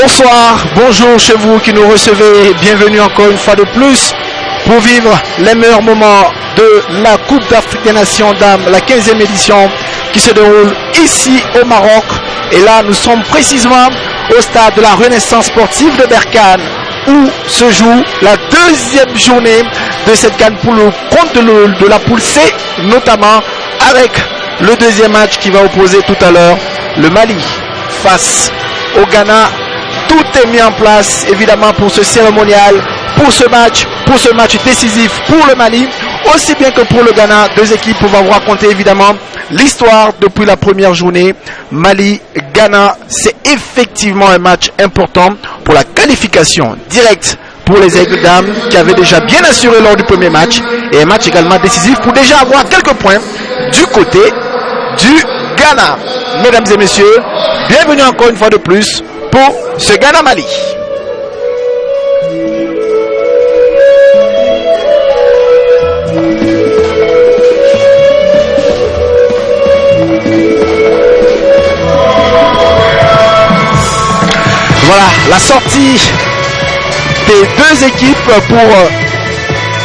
Bonsoir, bonjour chez vous qui nous recevez, bienvenue encore une fois de plus pour vivre les meilleurs moments de la Coupe d'Afrique des Nations Dames, la 15e édition qui se déroule ici au Maroc. Et là, nous sommes précisément au stade de la Renaissance sportive de Berkane où se joue la deuxième journée de cette CAN pour le compte de la poule C, notamment avec le deuxième match qui va opposer tout à l'heure le Mali face au Ghana. Tout est mis en place évidemment pour ce cérémonial, pour ce match décisif pour le Mali, aussi bien que pour le Ghana. Deux équipes vont vous raconter évidemment l'histoire depuis la première journée. Mali-Ghana, c'est effectivement un match important pour la qualification directe pour les Aigles Dames qui avaient déjà bien assuré lors du premier match, et un match également décisif pour déjà avoir quelques points du côté du Ghana. Mesdames et messieurs, bienvenue encore une fois de plus pour ce Ghana-Mali. Voilà la sortie des deux équipes pour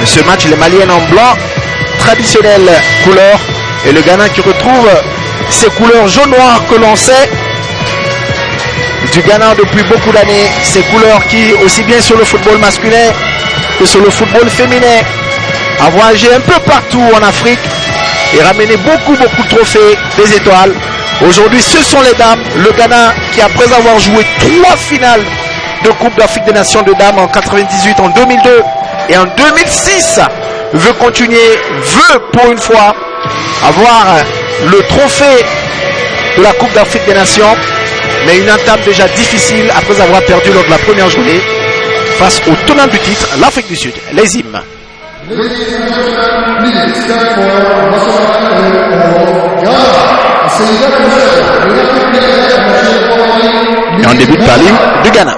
ce match. Les Maliennes en blanc, traditionnelle couleur, et le Ghana qui retrouve ces couleurs jaune-noir que l'on sait du Ghana depuis beaucoup d'années. Ces couleurs qui, aussi bien sur le football masculin que sur le football féminin, a voyagé un peu partout en Afrique et ramené beaucoup de trophées, des étoiles. Aujourd'hui, ce sont les dames. Le Ghana qui, après avoir joué 3 finales de Coupe d'Afrique des Nations de dames en 98, en 2002 et en 2006, veut continuer, veut pour une fois avoir le trophée de la Coupe d'Afrique des Nations, mais une entame déjà difficile après avoir perdu lors de la première journée face au tenant du titre, l'Afrique du Sud, les hymnes. Et on débute par l'hymne du Ghana.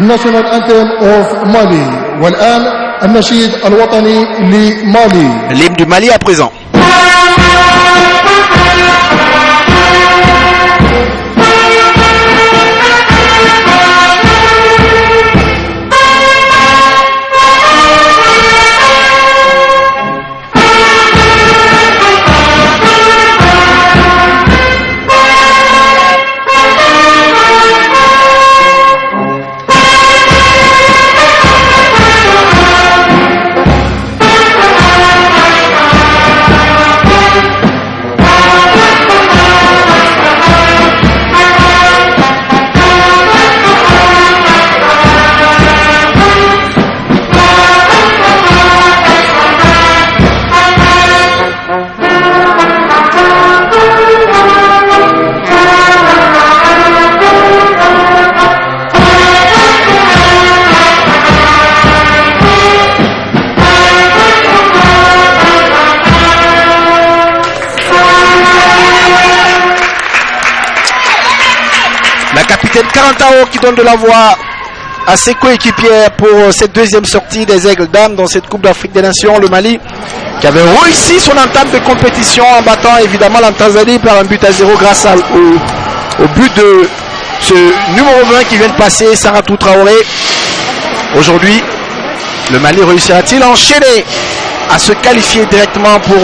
الناشونال انثم اوف مالي والان النشيد الوطني لمالي. L'hymne du Mali à présent. Karantao qui donne de la voix à ses coéquipiers pour cette deuxième sortie des Aigles Dames dans cette Coupe d'Afrique des Nations. Le Mali qui avait réussi son entame de compétition en battant évidemment la Tanzanie par un but à 0 grâce au but de ce numéro 20 qui vient de passer, Saratou Traoré. Aujourd'hui, le Mali réussira-t-il à enchaîner, à se qualifier directement pour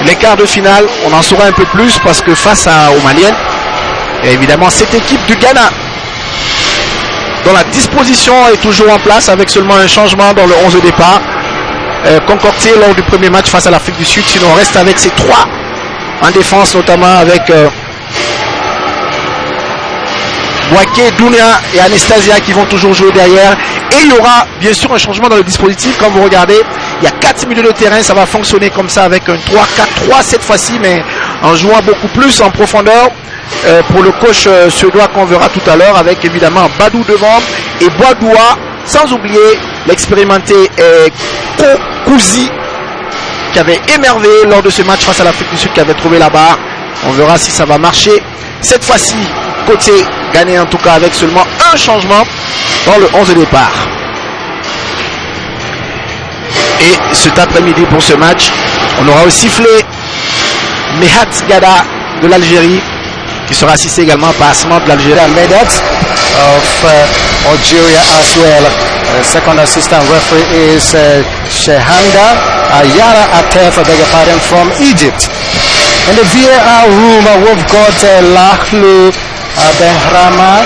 les quarts de finale? On en saura un peu plus parce que face aux Maliennes, et évidemment cette équipe du Ghana dont la disposition est toujours en place avec seulement un changement dans le 11 de départ concocté lors du premier match face à l'Afrique du Sud. Sinon on reste avec ces 3 en défense, notamment avec Boaké, Dounia et Anastasia qui vont toujours jouer derrière. Et il y aura bien sûr un changement dans le dispositif. Comme vous regardez, il y a 4 milieux de terrain. Ça va fonctionner comme ça avec un 3-4-3 cette fois-ci, mais en jouant beaucoup plus en profondeur pour le coach suédois qu'on verra tout à l'heure, avec évidemment Badou devant et Boadoua, sans oublier l'expérimenté Kokouzi qui avait émerveillé lors de ce match face à l'Afrique du Sud, qui avait trouvé la barre. On verra si ça va marcher cette fois-ci côté gagné, en tout cas avec seulement un changement dans le 11 de départ. Et cet après-midi pour ce match, on aura aussi sifflé Mehat Gada de l'Algérie, qui sera assisté également par Asman de l'Algérie. Medat of Algeria as well. Second assistant referee is Shehanda Ayara Atef, I beg your pardon, from Egypt. In the VAR room, we've got Lahlu Behrama.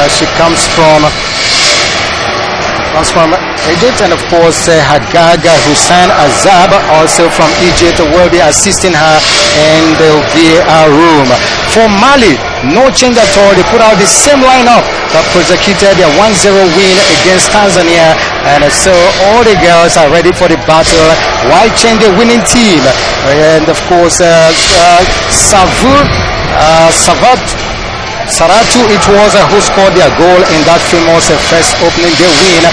She comes from Egypt, and of course Hagaga Hussein Azab, also from Egypt, will be assisting her in the VAR room. For Mali, no change at all. They put out the same lineup that prosecuted their 1-0 win against Tanzania, and so all the girls are ready for the battle. Why change the winning team? And of course Saratu, it was who scored their goal in that famous first opening day win.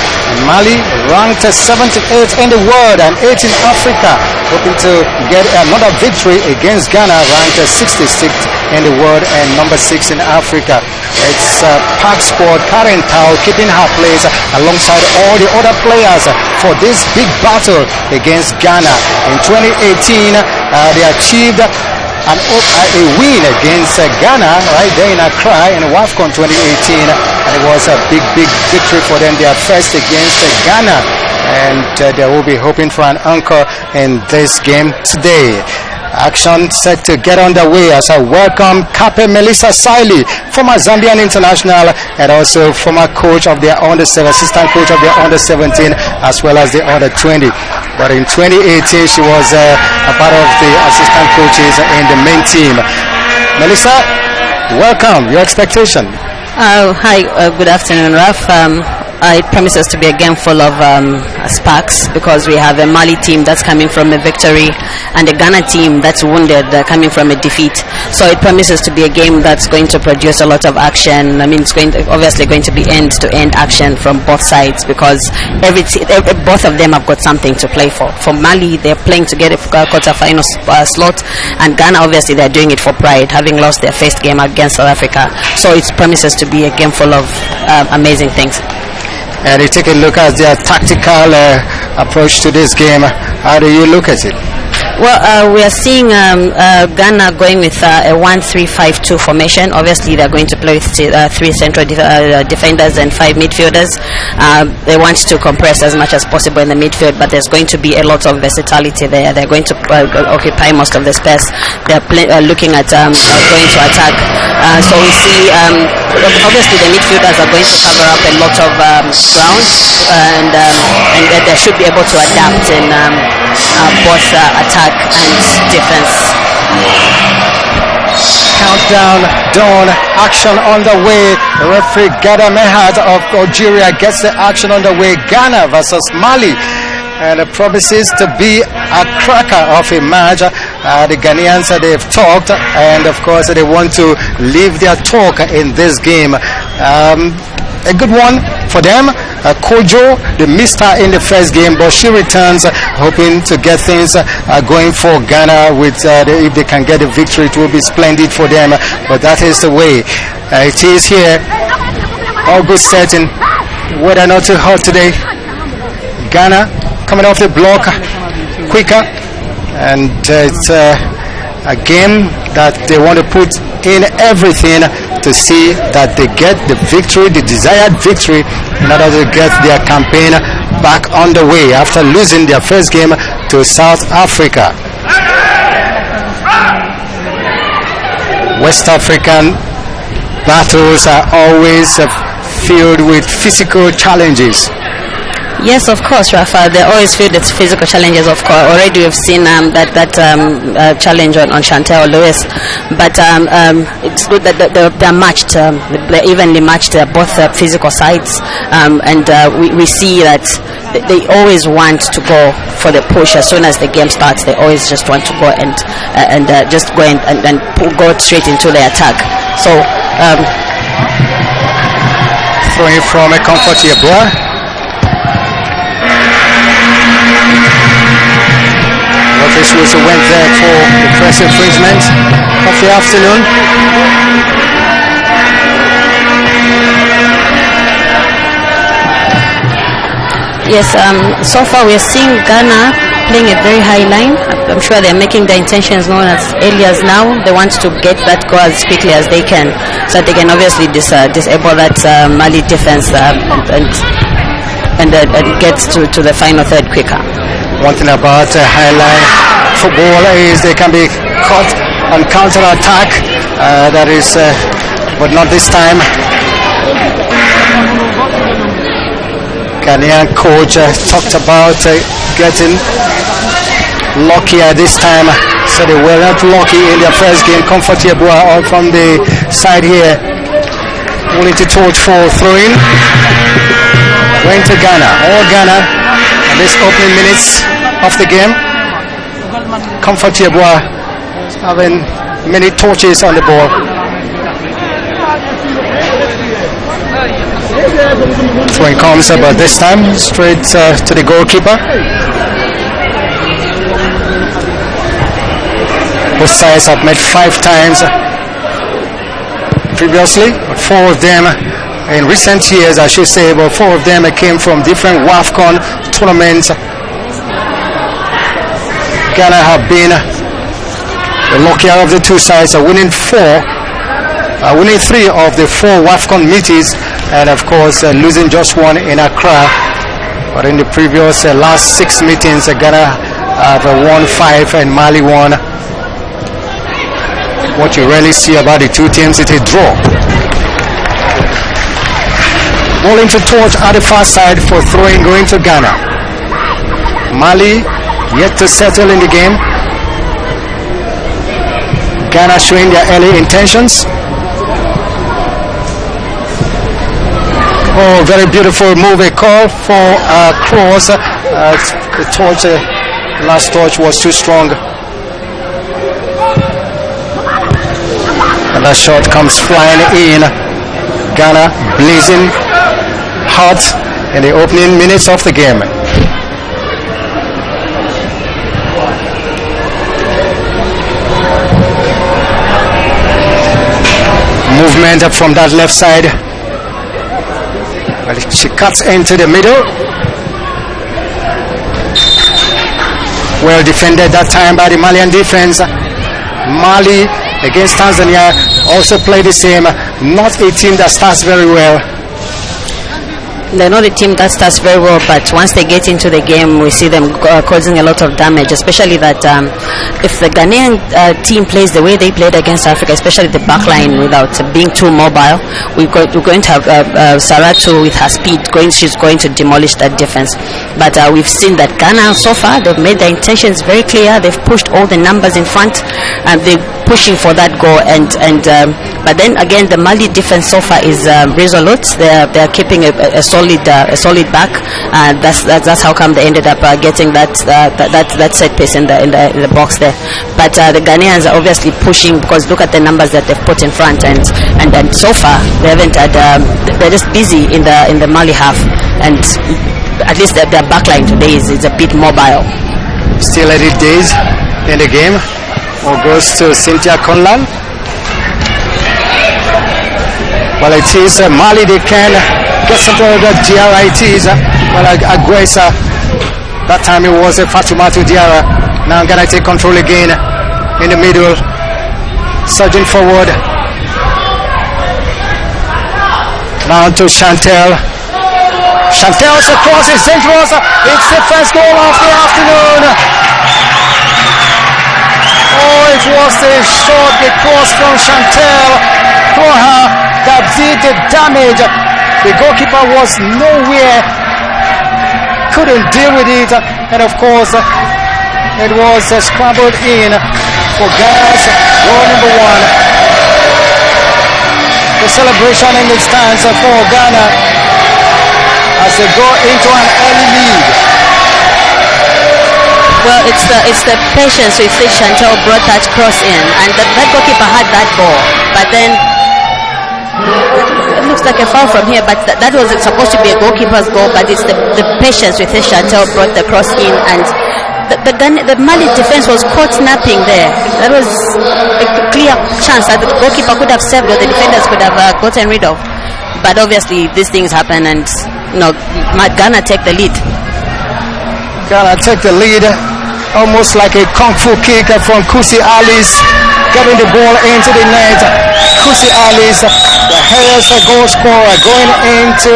Mali ranked 78th in the world and 8th in Africa, hoping to get another victory against Ghana, ranked 66th in the world and number 6 in Africa. It's Park squad Karen Tao keeping her place alongside all the other players for this big battle against Ghana. In 2018, they achieved a win against Ghana right there in Accra in WAFCON 2018, and it was a big victory for them. They are first against Ghana, and they will be hoping for an encore in this game today. Action set to get underway as I welcome Cape Melissa Siley, former Zambian international and also former coach of their under-17, assistant coach of their under-17 as well as the under-20. But in 2018 she was a part of the assistant coaches in the main team. Melissa, welcome. Your expectation? Hi, good afternoon, Raf. It promises to be a game full of sparks, because we have a Mali team that's coming from a victory and a Ghana team that's wounded, coming from a defeat. So it promises to be a game that's going to produce a lot of action. I mean, it's obviously going to be end-to-end action from both sides, because both of them have got something to play for. For Mali, they're playing to get a quarter-final slot, and Ghana, obviously, they're doing it for pride, having lost their first game against South Africa. So it promises to be a game full of amazing things. And you take a look at their tactical approach to this game. How do you look at it? Well, we are seeing Ghana going with a 1-3-5-2 formation. Obviously, they're going to play with 3 central defenders and 5 midfielders. They want to compress as much as possible in the midfield, but there's going to be a lot of versatility there. They're going to occupy most of the space. They're looking at going to attack. So we see, obviously, the midfielders are going to cover up a lot of ground, and they should be able to adapt in both attack and defense. Countdown done. Action on the way. Referee Gada Mehat of Algeria gets the action on the way. Ghana versus Mali, and it promises to be a cracker of a match. The Ghanaians, they've talked, and of course they want to leave their talk in this game. A good one for them. Kojo, they missed her in the first game, but she returns, hoping to get things going for Ghana. With if they can get a victory, it will be splendid for them. But that is the way it is here. All good setting. Weather not too hot today. Ghana coming off the block quicker, and it's a game that they want to put in everything to see that they get the victory, the desired victory, in order to get their campaign back on the way after losing their first game to South Africa. West African battles are always filled with physical challenges. Yes, of course, Rafa. They always feel that physical challenges. Of course, already we've seen that challenge on Chantel Lewis, but it's good that they're matched. They're evenly matched, both physical sides, and we see that they always want to go for the push as soon as the game starts. They always just want to go and just go and go straight into the attack. So throwing from a comfort here, boy. This was a went there for the press infringement of the afternoon. Yes, so far we're seeing Ghana playing a very high line. I'm sure they're making their intentions known as early as now. They want to get that goal as quickly as they can, so that they can obviously disable that Mali defense and get to the final third quicker. One thing about highline football is they can be caught on counter-attack. That is, but not this time. Ghanaian coach talked about getting luckier this time. So they were not lucky in their first game. Comfort Yeboah all from the side here. Willing to torch for throwing. Going to Ghana. All Ghana. And this opening minutes of the game. Comfort Yeboah having many torches on the ball. Throwing comes but this time straight to the goalkeeper. Both sides have met 5 times previously, but 4 of them in recent years, I should say, but 4 of them came from different WAFCON tournaments. Ghana have been the luckier of the 2 sides, winning 3 of the 4 WAFCON meetings, and of course losing just 1 in Accra. But in the previous last 6 meetings, Ghana have won 5 and Mali won. What you rarely see about the 2 teams is a draw. Rolling to torch at the far side for throwing going to Ghana. Mali yet to settle in the game. Ghana showing their early intentions. Oh, very beautiful move. A call for a cross. The torch, last torch was too strong. And that shot comes flying in. Ghana blazing hot in the opening minutes of the game. Movement up from that left side. Well, she cuts into the middle. Well defended that time by the Malian defense. Mali against Tanzania also play the same. Not a team that starts very well. They're not a team that starts very well, but once they get into the game, we see them causing a lot of damage, especially that if the Ghanaian team plays the way they played against Africa, especially the back line without being too mobile, we're going to have Saratu with her speed, she's going to demolish that defense. But we've seen that Ghana so far, they've made their intentions very clear. They've pushed all the numbers in front, and they're pushing for that goal. But then again, the Mali defense so far is resolute. They're keeping a solid back. That's how come they ended up getting that set piece in the box there. But the Ghanaians are obviously pushing, because look at the numbers that they've put in front, and so far they haven't had. They're just busy in the Mali half, and at least their backline today is a bit mobile. Still early days in the game. Or goes to Cynthia Conlan. Well, it is Mali. They can get some of the DRITs. Well, Aguesa. That time it was Fatumatu Diarra. Now I'm gonna take control again in the middle. Surging forward. Now to Chantel. Chantel's cross is dangerous. It's the first goal of the afternoon. Oh, it was the shot, the cross from Chantel Kroha that did the damage The goalkeeper was nowhere, couldn't deal with it, and of course it was scrambled in for Ghana's goal number 1. The celebration in the stands for Ghana as they go into an early lead. Well, it's the patience with which Chantel brought that cross in, and that goalkeeper had that ball, but then it looks like a foul from here, but that was supposed to be a goalkeeper's goal, but it's the patience with which Chantel brought the cross in, and the Mali defense was caught napping there. That was a clear chance that the goalkeeper could have saved or the defenders could have gotten rid of, but obviously these things happen, and Ghana take the lead. Ghana take the lead, almost like a kung fu kick from Kusi Alice, getting the ball into the net. Kusi Alice, the highest goal scorer going into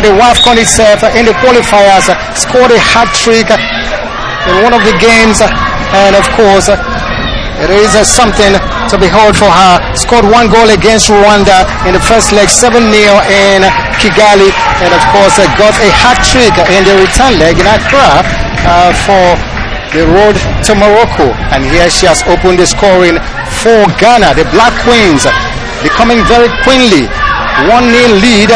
the WAFCON itself in the qualifiers, scored a hat-trick in one of the games, and of course it is something to behold for her. Scored 1 goal against Rwanda in the first leg, 7-0 in Kigali, and of course got a hat-trick in the return leg in Accra for the road to Morocco, and here she has opened the scoring for Ghana. The Black Queens becoming very queenly, 1-0 lead.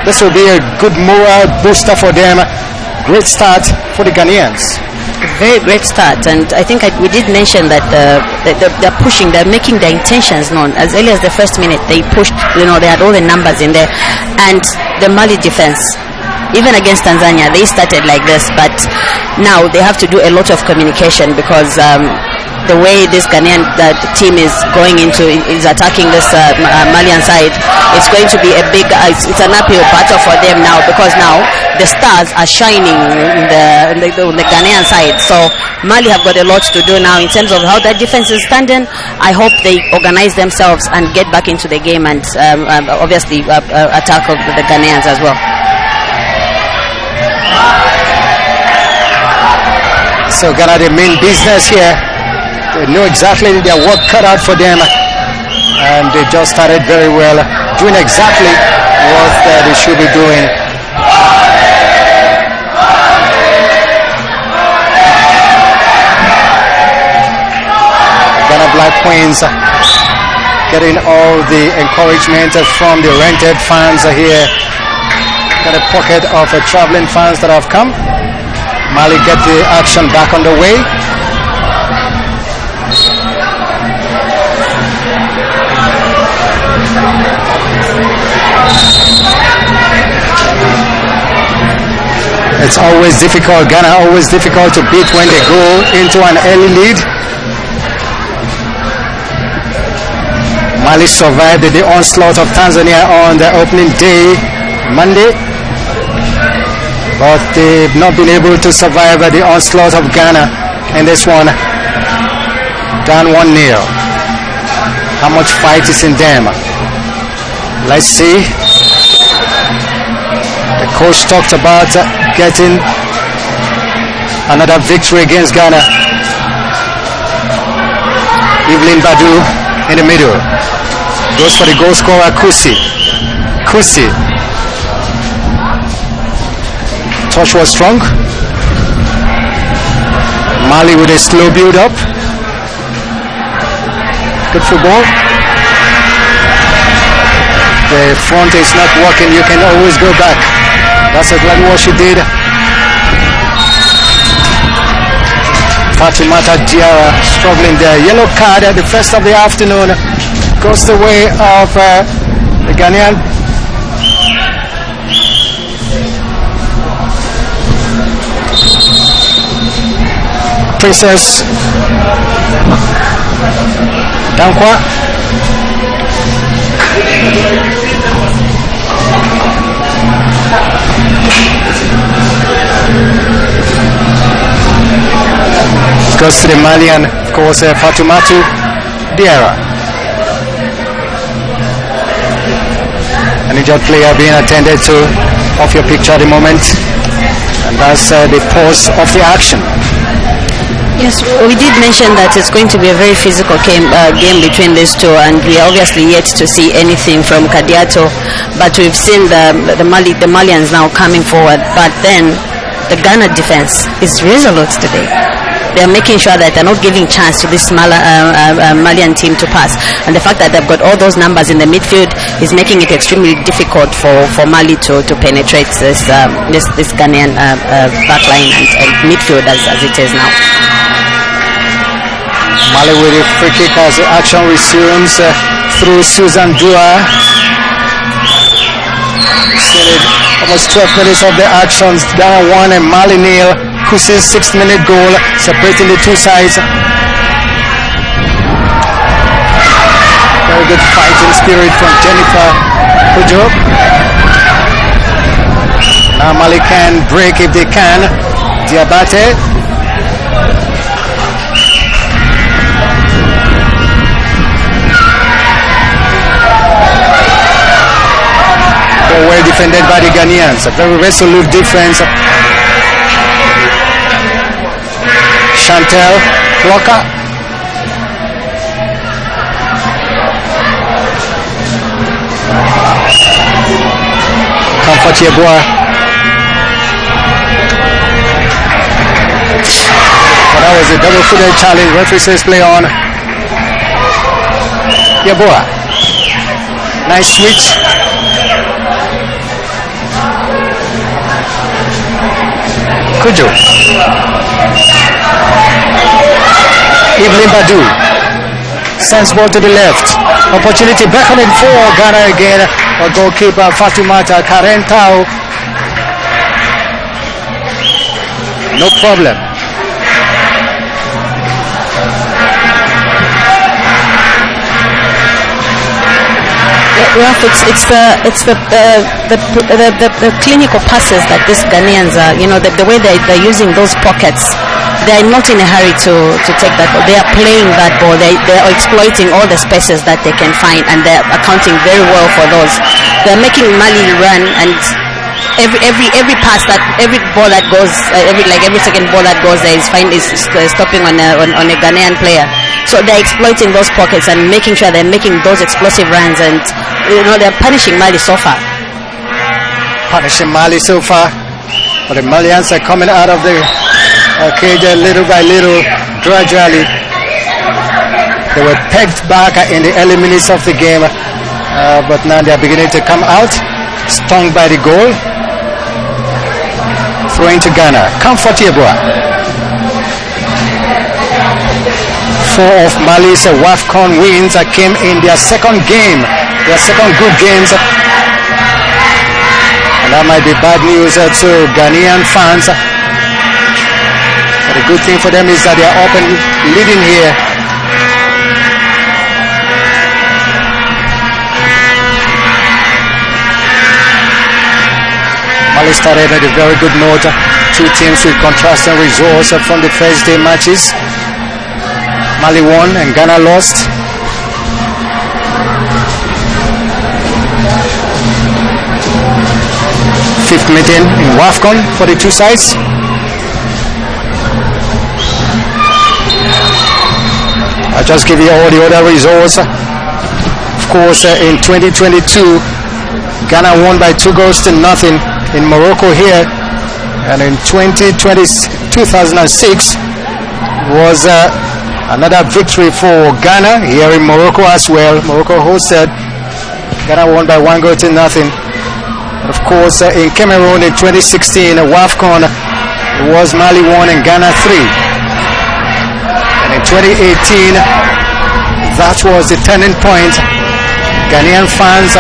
This will be a good morale booster for them. Great start for the Ghanaians. Very great start, and I think we did mention that they're pushing, they're making their intentions known. As early as the first minute, they pushed, they had all the numbers in there, and the Mali defense, even against Tanzania, they started like this, but now they have to do a lot of communication, because the way this Ghanaian team is going into is attacking this Malian side, it's going to be a big it's an uphill battle for them now, because now the stars are shining in the Ghanaian side. So Mali have got a lot to do now in terms of how that defense is standing. I hope they organize themselves and get back into the game, and obviously attack of the Ghanaians as well. So Ghana, the main business here, they know exactly their work cut out for them, and they just started very well, doing exactly what they should be doing. Ghana Black Queens getting all the encouragement from the rented fans here. Got a pocket of traveling fans that have come. Mali get the action back on the way. It's always difficult, Ghana always difficult to beat when they go into an early lead. Mali survived the onslaught of Tanzania on the opening day, Monday, but they've not been able to survive the onslaught of Ghana in this one. Down 1-0. How much fight is in them? Let's see. The coach talked about getting another victory against Ghana. Evelyn Badu in the middle. Goes for the goal scorer, Kusi. Touch was strong. Mali with a slow build up. Good football. The front is not working. You can always go back. That's exactly what she did. Fatimata Diarra struggling there. Yellow card at the first of the afternoon goes the way of the Ghanaian. Princess Dankwa. Goes to the Malian, of course, Fatimatu Diarra. An injured player being attended to off your picture at the moment, and that's the pause of the action. Yes, we did mention that it's going to be a very physical game between these two, and we are obviously yet to see anything from Kadiato, but we've seen the Malians now coming forward. But then the Ghana defense is resolute today. They are making sure that they're not giving chance to this Malian team to pass, and the fact that they've got all those numbers in the midfield is making it extremely difficult for Mali to penetrate this Ghanaian backline and midfield as it is now. Mali with a free kick as the action resumes through Susan Dua. Almost 12 minutes of the actions. Ghana 1 and Mali 0. Kusi's 6-minute goal separating the two sides. Very good fighting spirit from Jennifer Kujo. Now Mali can break if they can. Diabate. Well defended by the Ghanaians. A very resolute defense. Chantel Blocker. Comfort Yeboah. Well, that was a double-footed challenge. Referee says play on. Yeboah. Nice switch. Kujo. Evelyn Badu sends ball to the left. Opportunity beckoning for Ghana again. Or goalkeeper Fatumata Karentao. No problem. Ralph, it's the clinical passes that these Ghanaians are, the way they're using those pockets. They are not in a hurry to take that ball. They are playing that ball. They are exploiting all the spaces that they can find, and they are accounting very well for those. They are making Mali run, and every pass every ball that goes, every second ball that goes there is stopping on a Ghanaian player. So they're exploiting those pockets and making sure they're making those explosive runs, and they're punishing Mali so far. Punishing Mali so far, but the Malians are coming out of the cage little by little, gradually. They were pegged back in the early minutes of the game, but now they are beginning to come out, stung by the goal. Throwing to Ghana. Comfort Yeboah. 4 of Mali's WAFCON wins came in their second game, their second group games. And that might be bad news to Ghanaian fans. But the good thing for them is that they are up and leading here. Mali started at a very good note. Two teams with contrasting results from the first day matches. Mali won and Ghana lost. Fifth meeting in WAFCON for the two sides. I'll just give you all the other results. Of course, in 2022, Ghana won by 2-0 in Morocco here, and in 2006 was another victory for Ghana here in Morocco as well. Morocco hosted. Ghana won by 1-0. Of course, in Cameroon in 2016, WAFCON, it was Mali 1 and Ghana 3. And in 2018, that was the turning point. Ghanaian fans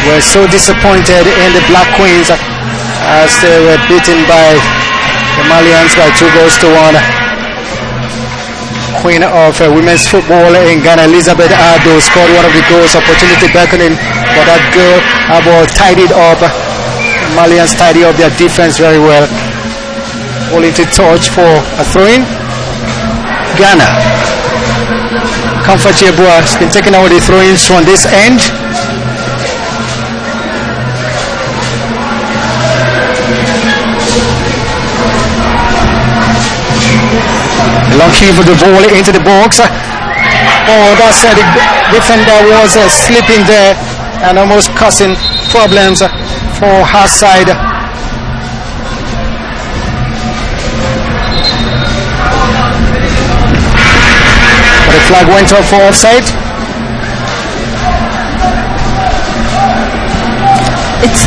were so disappointed in the Black Queens as they were beaten by the Malians by 2-1. Queen of women's football in Ghana, Elizabeth Ado, scored one of the goals. Opportunity beckoning for that girl. Abo tidied up. The Malians tidy up their defense very well. Only to touch for a throw-in. Ghana. Comfort Yeboah has been taking out the throw-ins from this end. Long kick with the ball into the box. Oh, that's the defender was slipping there and almost causing problems for her side. But the flag went off for offside. It's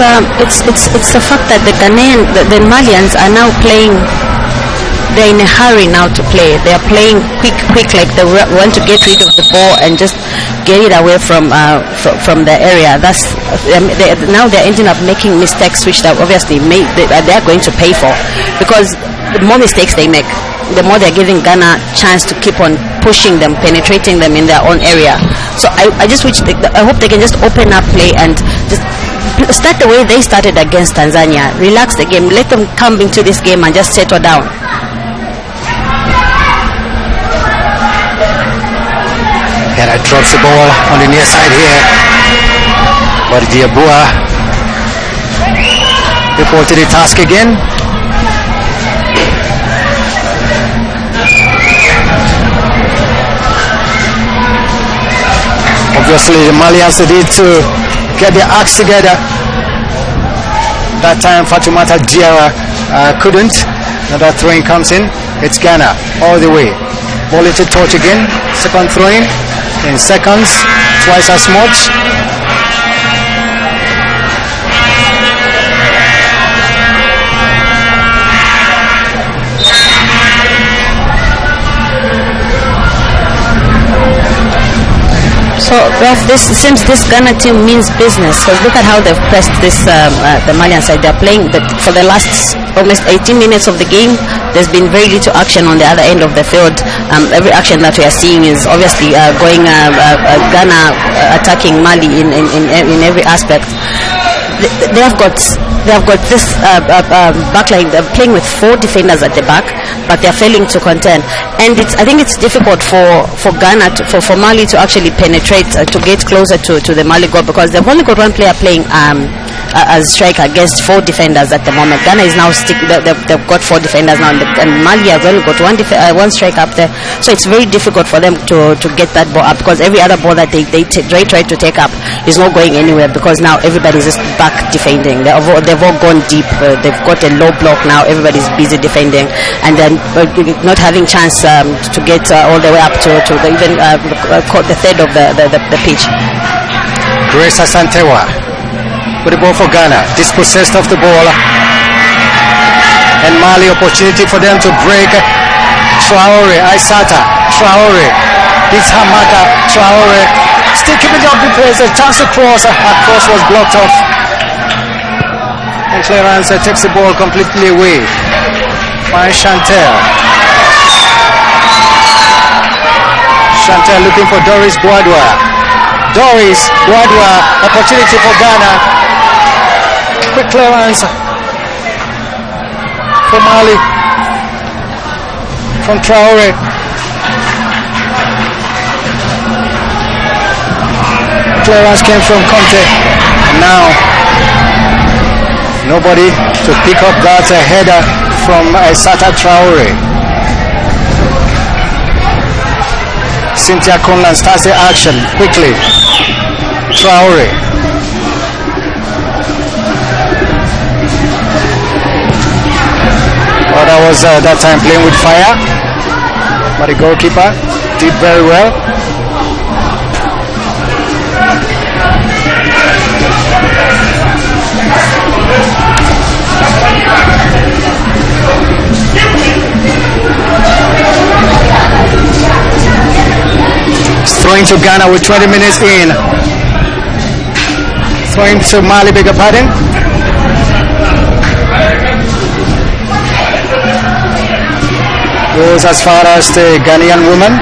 the fact that the Ghanaian, the Malians are now playing. They're in a hurry now to play. They are playing quick, like they want to get rid of the ball and just get it away from the area. That's now they're ending up making mistakes, which they obviously they're going to pay for, because the more mistakes they make, the more they're giving Ghana chance to keep on pushing them, penetrating them in their own area. So I just wish, I hope they can just open up play and just start the way they started against Tanzania. Relax the game, let them come into this game and just settle down. And I drops the ball on the near side here. But Diabua reported the task again. Obviously the Malians need to get their acts together. That time Fatoumata Diarra couldn't. Another throw-in comes in. It's Ghana all the way. Ball into touch again. Second throw-in in seconds, twice as much. So this seems this Ghana team means business. Because look at how they've pressed this the Malian side. They're playing for the last almost 18 minutes of the game. There's been very little action on the other end of the field. Every action that we are seeing is obviously going Ghana attacking Mali in every aspect. They have got this backline. They're playing with 4 defenders at the back, but they're failing to contend. And I think it's difficult for Ghana for Mali to actually penetrate to get closer to the Mali goal, because they've only got one player playing as striker against 4 defenders at the moment. Ghana is now they've got 4 defenders now, and Mali has only got one striker up there. So it's very difficult for them to get that ball up, because every other ball that they try to take up is not going anywhere, because now everybody's just back defending. They've all gone deep. They've got a low block now. Everybody's busy defending, and then not having chance to get all the way up to the third of the pitch. Grace Asantewa with the ball for Ghana. Dispossessed of the ball, and Mali opportunity for them to break. Traore, Aissata, Traore, this Hamada, Traore, still keeping up the pace. A chance to cross, cross was blocked off, and Clarence takes the ball completely away. By Chantel looking for Doris Boadwa. Opportunity for Ghana. Quick clearance for Mali from Traore. Clearance came from Conte. Now nobody to pick up that header from Aissata Traore. Cynthia Conlan starts the action quickly. Traore. Oh, that was that time playing with fire. But the goalkeeper did very well. Throwing to Ghana with 20 minutes in. Throwing to Mali, beg your pardon. Goes as far as the Ghanaian woman.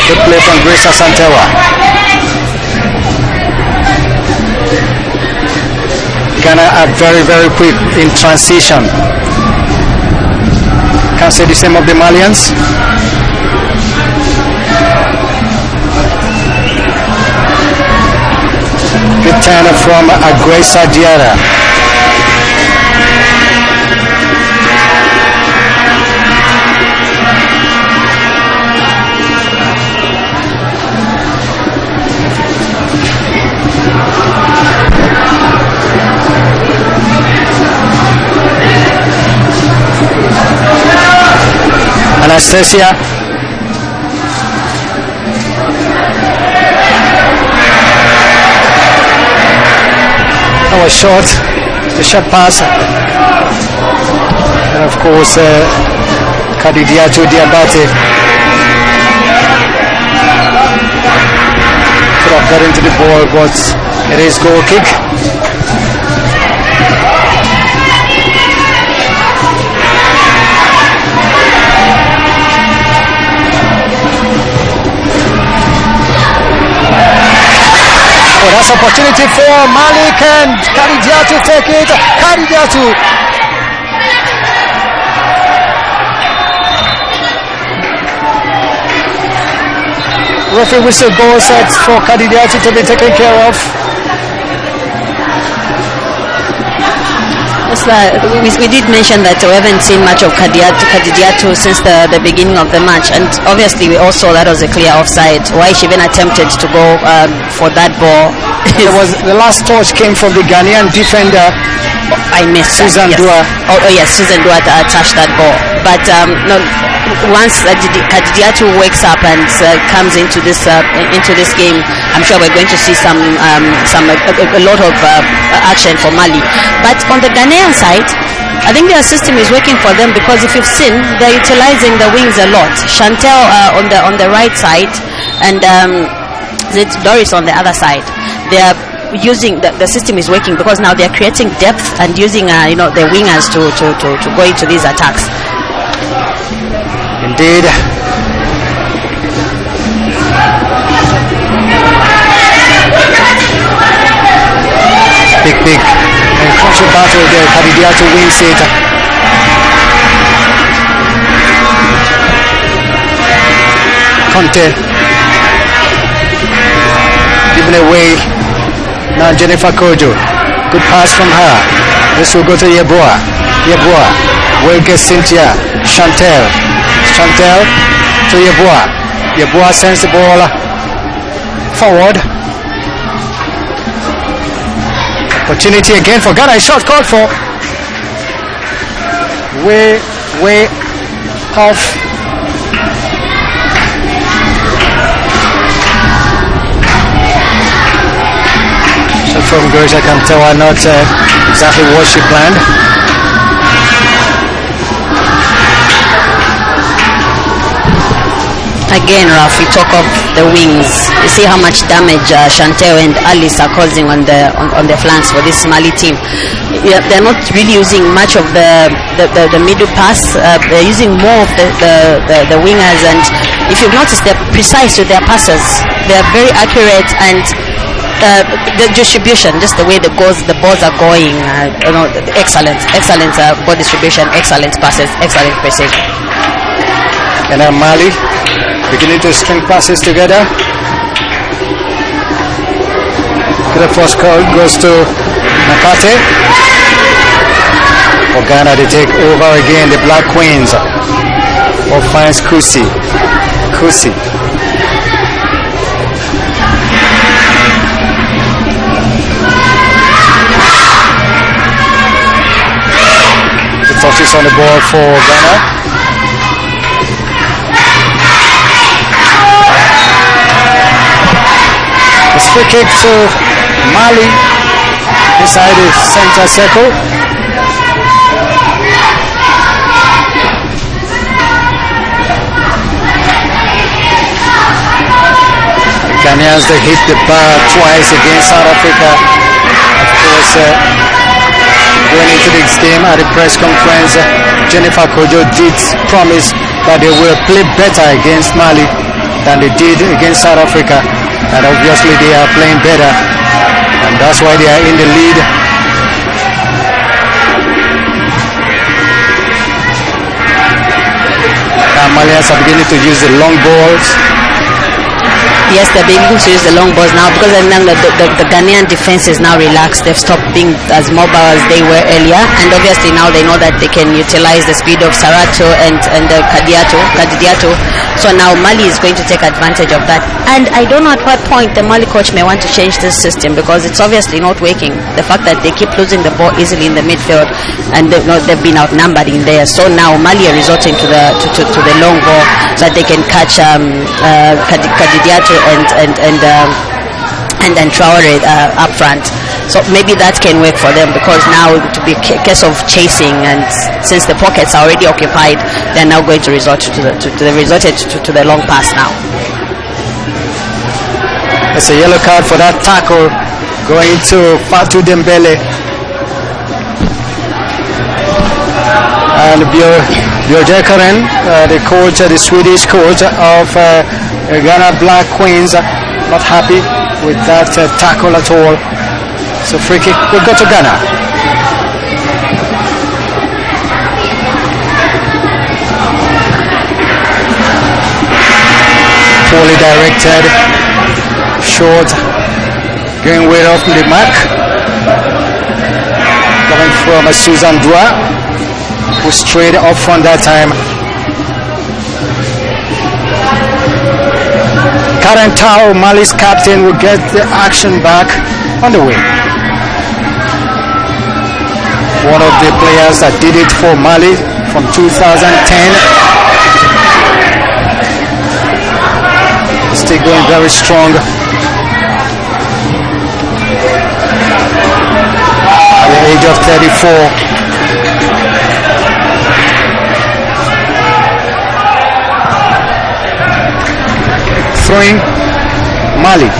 Good play from Grace Asantewa. Ghana are very, very quick in transition. Can't say the same of the Malians. Good turn from Aguesa Diarra. Anastasia. That was short. The short pass. And of course, Kadidiatu Diabate could have got into the ball, but it is goal kick. Oh, that's opportunity for Mali. Can Kadidiatu take it? Kadidiatu. Referee whistle goal set for Kadidiatu to be taken care of. We did mention that we haven't seen much of Kadidiatu since the beginning of the match, and obviously we all saw that was a clear offside. Why she even attempted to go for that ball? The last touch came from the Ghanaian defender. I missed Susan that, yes. Dua. Oh yes, Susan Dua touched that ball. But no, once Kadidiatu wakes up and comes into this game, I'm sure we're going to see a lot of action for Mali. But on the Ghanaian side, I think their system is working for them, because if you've seen, they're utilizing the wings a lot. Chantel on the right side, and Doris on the other side. They are using the system is working, because now they are creating depth and using the wingers to go into these attacks. Indeed. Big and crucial battle there. Kadidiatu wins it. Conte giving away. Now Jennifer Kojo. Good pass from her. This will go to Yeboah. Will get Cynthia. Chantel to Yeboah. Yeboah sends the ball forward. Opportunity again for Ghana. A shot called for. Way off. So from Gersh, I can tell her not exactly what she planned. Again, Raf, we talk of the wings. You see how much damage Chantel and Alice are causing on the flanks for this Mali team. They're not really using much of the middle pass. They're using more of the wingers, and if you've noticed, they're precise with their passes. They're very accurate, and the distribution, just the way the balls are going, excellent ball distribution, excellent passes, excellent precision. And now Mali beginning to string passes together. The first call goes to Nakate. For Ghana, they take over again. The Black Queens of finds Kusi. The touches on the ball for Ghana. Free kick to Mali inside the center circle. The Ghanaians, they hit the bar twice against South Africa. Of course, going into this game at the press conference, Jennifer Kojo did promise that they will play better against Mali than they did against South Africa. And obviously they are playing better, and that's why they are in the lead. Now Malians are beginning to use the long balls. Yes, they're beginning to use the long balls now because the Ghanaian defense is now relaxed. They've stopped being as mobile as they were earlier, and obviously now they know that they can utilize the speed of Sarato and Kadidiato. So now Mali is going to take advantage of that. And I don't know at what point the Mali coach may want to change this system because it's obviously not working. The fact that they keep losing the ball easily in the midfield and they've been outnumbered in there. So now Mali are resorting to the long ball so that they can catch Kadidiato and then Traore up front. So maybe that can work for them because now it will be a case of chasing, and since the pockets are already occupied, they're now going to resort to the long pass now. It's a yellow card for that tackle going to Fatou Dembele. And Björn Karen, the coach, the Swedish coach of Ghana Black Queens, not happy with that tackle at all. So free kick will go to Ghana. Poorly directed, short, going way off the mark. Coming from Susan Dua, who strayed up front that time. Karen Tao, Mali's captain, will get the action back on the way. One of the players that did it for Mali from 2010. Still going very strong. At the age of 34. Throwing Mali.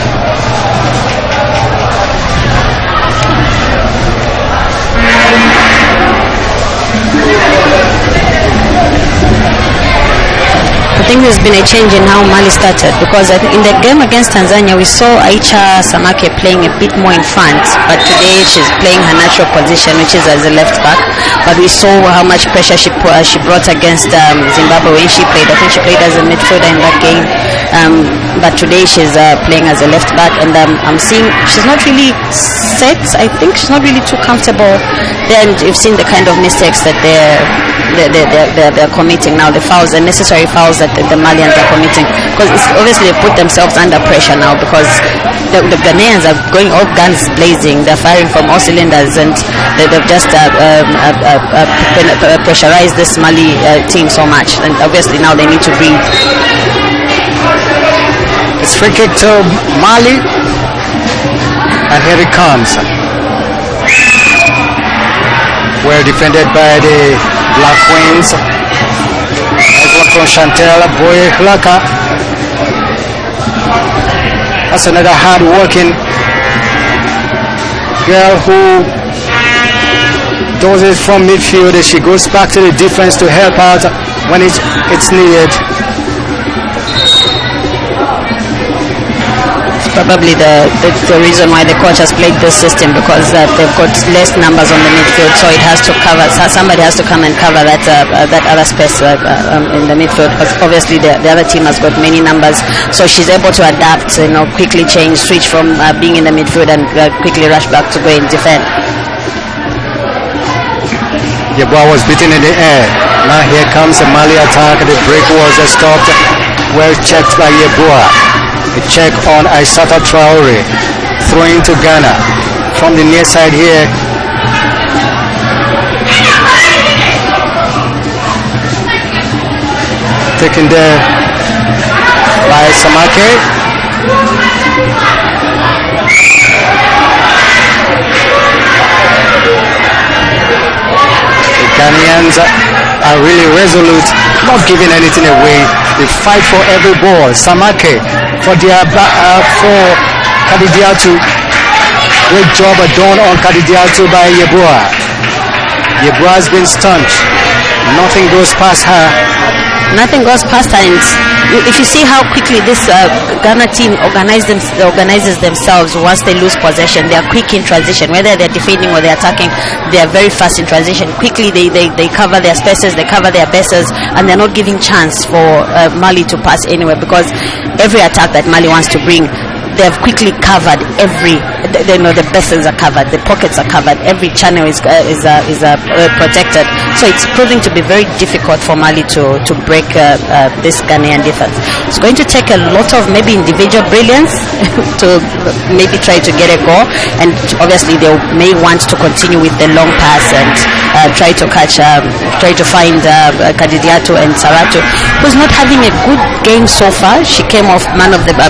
I think there's been a change in how Mali started because I think in the game against Tanzania we saw Aicha Samake playing a bit more in front, but today she's playing her natural position, which is as a left back. But we saw how much pressure she brought against Zimbabwe when she played. I think she played as a midfielder in that game, but today she's playing as a left back, and I'm seeing she's not really set. I think she's not really too comfortable. Then you've seen the kind of mistakes that they're committing now, the fouls, the necessary fouls that the Malians are committing, because it's obviously they put themselves under pressure now because the Ghanaians are going all guns blazing. They're firing from all cylinders, and they've just pressurized this Mali team so much, and obviously now they need to breathe. It's free kick to Mali, and here it comes. Well defended by the Black Queens. Nice one from Chantel Boye-Hlaka. That's another hard-working girl who does it from midfield. She goes back to the defense to help out when it's needed. Probably the reason why the coach has played this system, because they've got less numbers on the midfield, so it has to cover. Somebody has to come and cover that other space in the midfield, because obviously the other team has got many numbers, so she's able to adapt, quickly change, switch from being in the midfield and quickly rush back to go and defend. The ball was beaten in the air. Now here comes a Mali attack. The break was stopped. Well checked by Yeboah. A check on Aissata Traore. Throwing to Ghana from the near side here. Taken there by Samake. The Ghanaians are really resolute, not giving anything away. They fight for every ball. Samake for Kadidiatou. Great job done on Kadidiatou by Yeboah. Yeboah has been stunned. Nothing goes past her. nothing goes past her. And if you see how quickly this Ghana team organizes themselves once they lose possession, they are quick in transition. Whether they're defending or they're attacking, they are very fast in transition. Quickly they cover their spaces, they cover their bases, and they're not giving chance for Mali to pass anywhere, because every attack that Mali wants to bring, they have quickly covered the bases are covered, the pockets are covered, every channel is protected. So it's proving to be very difficult for Mali to break this Ghanaian defense. It's going to take a lot of maybe individual brilliance to maybe try to get a goal, and obviously they may want to continue with the long pass and try to find Kadidiatou and Saratu, who's not having a good game so far. She came off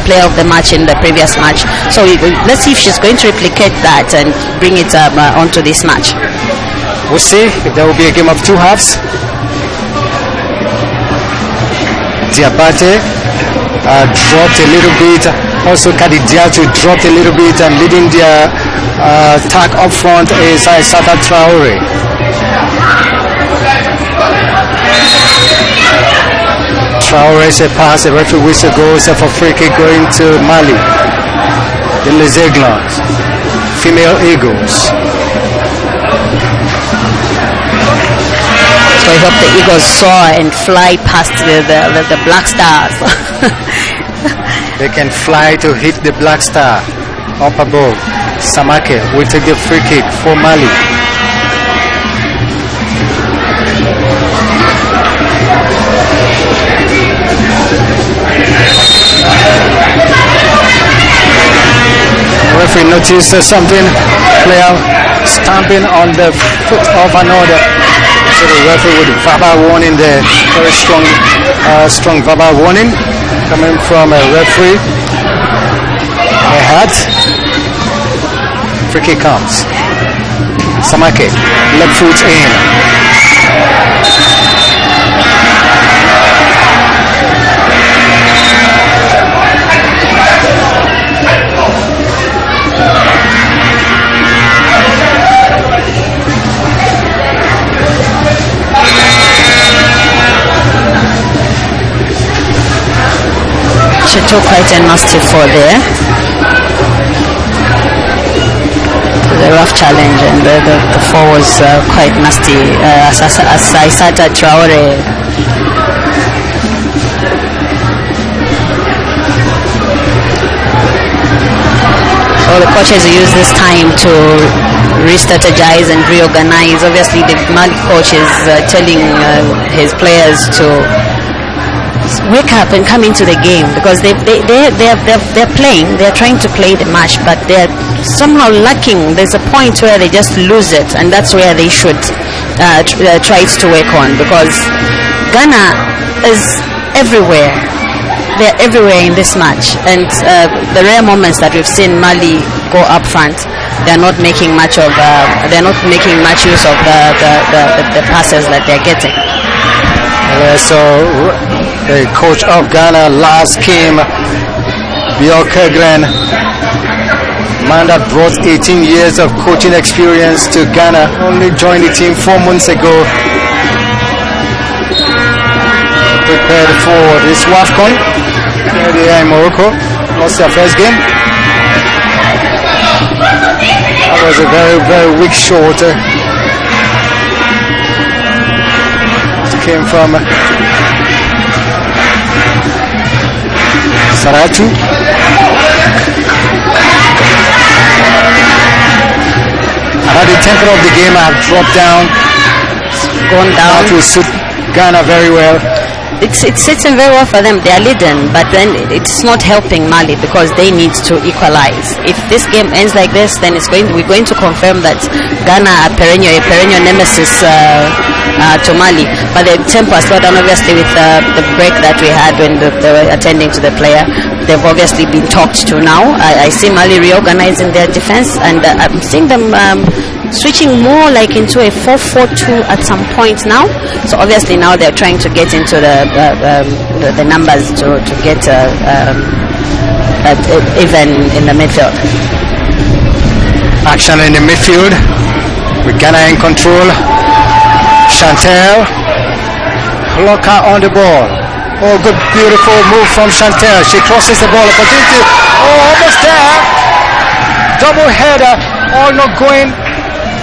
player of the match in the previous match, so let's see if she's going to replicate that and bring it onto this match. We'll see if there will be a game of two halves. Diabate dropped a little bit. Also Kadidiatou dropped a little bit, and leading their attack up front is Aissata Traore. Traore a pass, the referee whistle goes for free kick going to Mali. The Les Aiglons, female Eagles. So I hope the Eagles soar and fly past the Black Stars. They can fly to hit the Black Star up above. Samake will take the free kick for Mali. Referee noticed something, player stamping on the foot of another. So the referee with verbal warning there, very strong verbal warning coming from a referee. A hat. Free kick comes. Samake, left foot in. She took quite a nasty fall there. The rough challenge, and the fall was quite nasty. Aissata Traore. So the coaches use this time to re-strategize and reorganize. Obviously, the Mali coach is telling his players to wake up and come into the game, because they're playing, they're trying to play the match, but they're somehow lacking. There's a point where they just lose it, and that's where they should try to work on, because Ghana is everywhere. They're everywhere in this match, and the rare moments that we've seen Mali go up front, they're not making much use of the passes that they're getting. So the coach of Ghana last came, Bjorkegren, man that brought 18 years of coaching experience to Ghana, only joined the team 4 months ago. Prepared for this WAFCON. They are in Morocco, lost their first game. That was a very, very weak shot. Came from Saratu. At the tempo of the game, I have dropped down. It's gone down. That will suit Ghana very well. It sits in very well for them. They are leading, but then it's not helping Mali, because they need to equalize. If this game ends like this, then we're going to confirm that Ghana are a perennial nemesis to Mali. But the tempo has slowed down, obviously, with the break that we had when they were attending to the player. They've obviously been talked to now. I see Mali reorganizing their defense, and I'm seeing them switching more like into a 4-4-2 at some point now. So obviously now they're trying to get into the numbers to get even in the midfield. Action in the midfield with Ghana in control. Chantel blocker on the ball. Oh, good, beautiful move from Chantel. She crosses the ball. Opportunity. Oh, almost there. Double header. All not going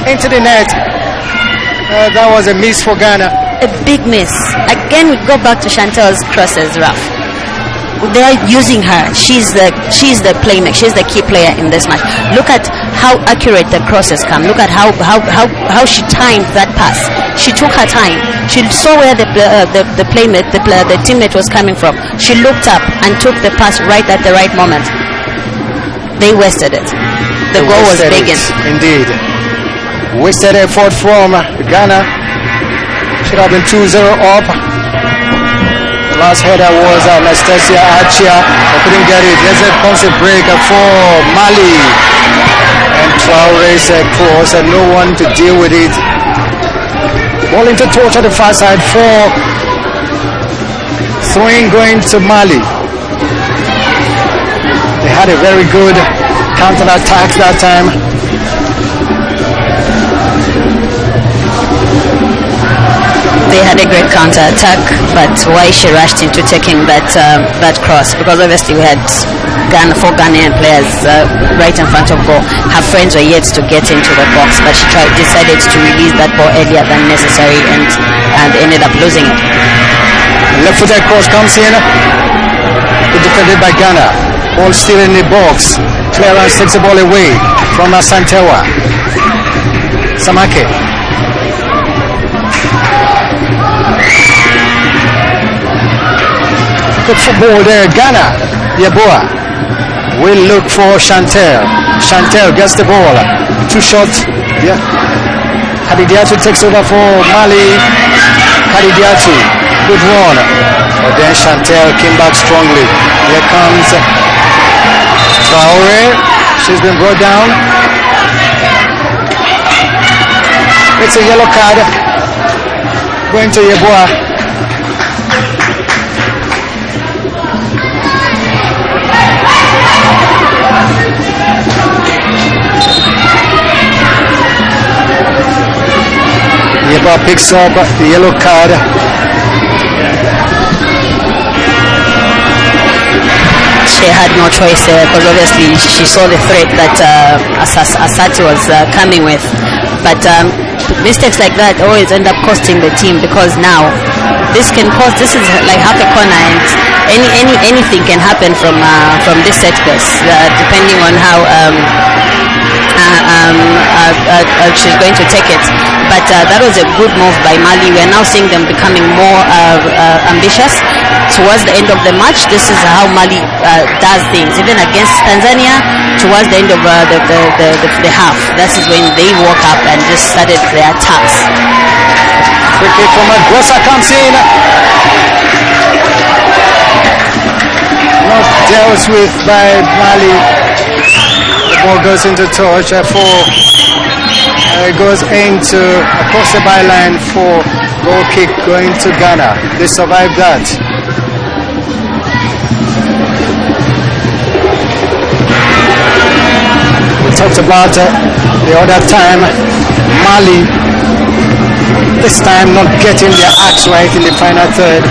into the net. That was a miss for Ghana. A big miss. Again, we go back to Chantel's crosses, Raf. They're using her. She's the playmaker. She's the key player in this match. Look at how accurate the crosses come. Look at how she timed that pass. She took her time. She saw where the teammate was coming from. She looked up and took the pass right at the right moment. They wasted it. The goal was begging. Indeed. Wasted effort from Ghana. Should have been 2-0 up. Last header was Anastasia Achia, but couldn't get it. There comes a break for Mali. And Traore's cross and no one to deal with it. Ball into touch at the far side for throwing going to Mali. They had a very good counter-attack that time. They had a great counter-attack, but why she rushed into taking that cross? Because obviously we had four Ghanaian players right in front of goal. Her friends were yet to get into the box, but she decided to release that ball earlier than necessary and ended up losing it. Left-footed cross comes in. Good defended by Ghana. Ball still in the box. Clarence takes the ball away from Asantewa. Samake. Good football there, Ghana. Yeboah will look for Chantel. Chantel gets the ball. Too short. Yeah. Kadidiatu takes over for Mali. Kadidiatu, good run. But then Chantel came back strongly. Here comes Traore. She's been brought down. It's a yellow card. Going to Yeboah. Yeboah picks up the yellow card. She had no choice there because obviously she saw the threat that Asati was coming with. But mistakes like that always end up costing the team, because now this is like half a corner and anything can happen from this set piece, depending on how she's going to take it. But that was a good move by Mali. We are now seeing them becoming more ambitious towards the end of the match. This is how Mali does things. Even against Tanzania, towards the end of the half, that is when they woke up and just started their attacks. Quick kick from Agosa comes in. Not dealt with by Mali. The ball goes into touch for it goes into across the byline for goal kick going to Ghana. They survived that. We talked about the other time, Mali this time not getting their acts right in the final third.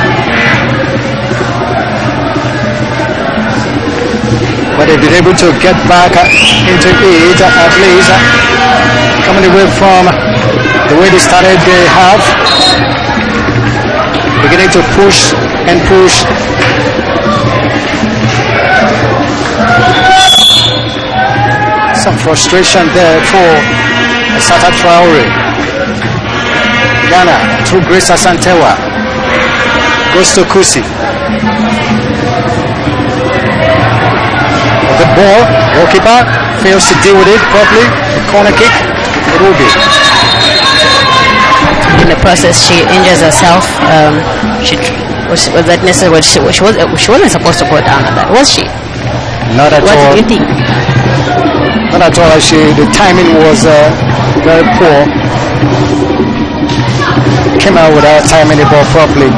But they've been able to get back into it at least. Coming away from the way they started the half. Beginning to push and push. Some frustration there for Sata Traore. Ghana through Grace Asantewa. Goes to Kusi. The ball, goalkeeper fails to deal with it properly. A corner kick, Ruby. In the process, she injures herself. Was that necessary? She wasn't supposed to go down on that, was she? Not at all. What do you think? Not at all. The timing was very poor. Came out without timing the ball properly.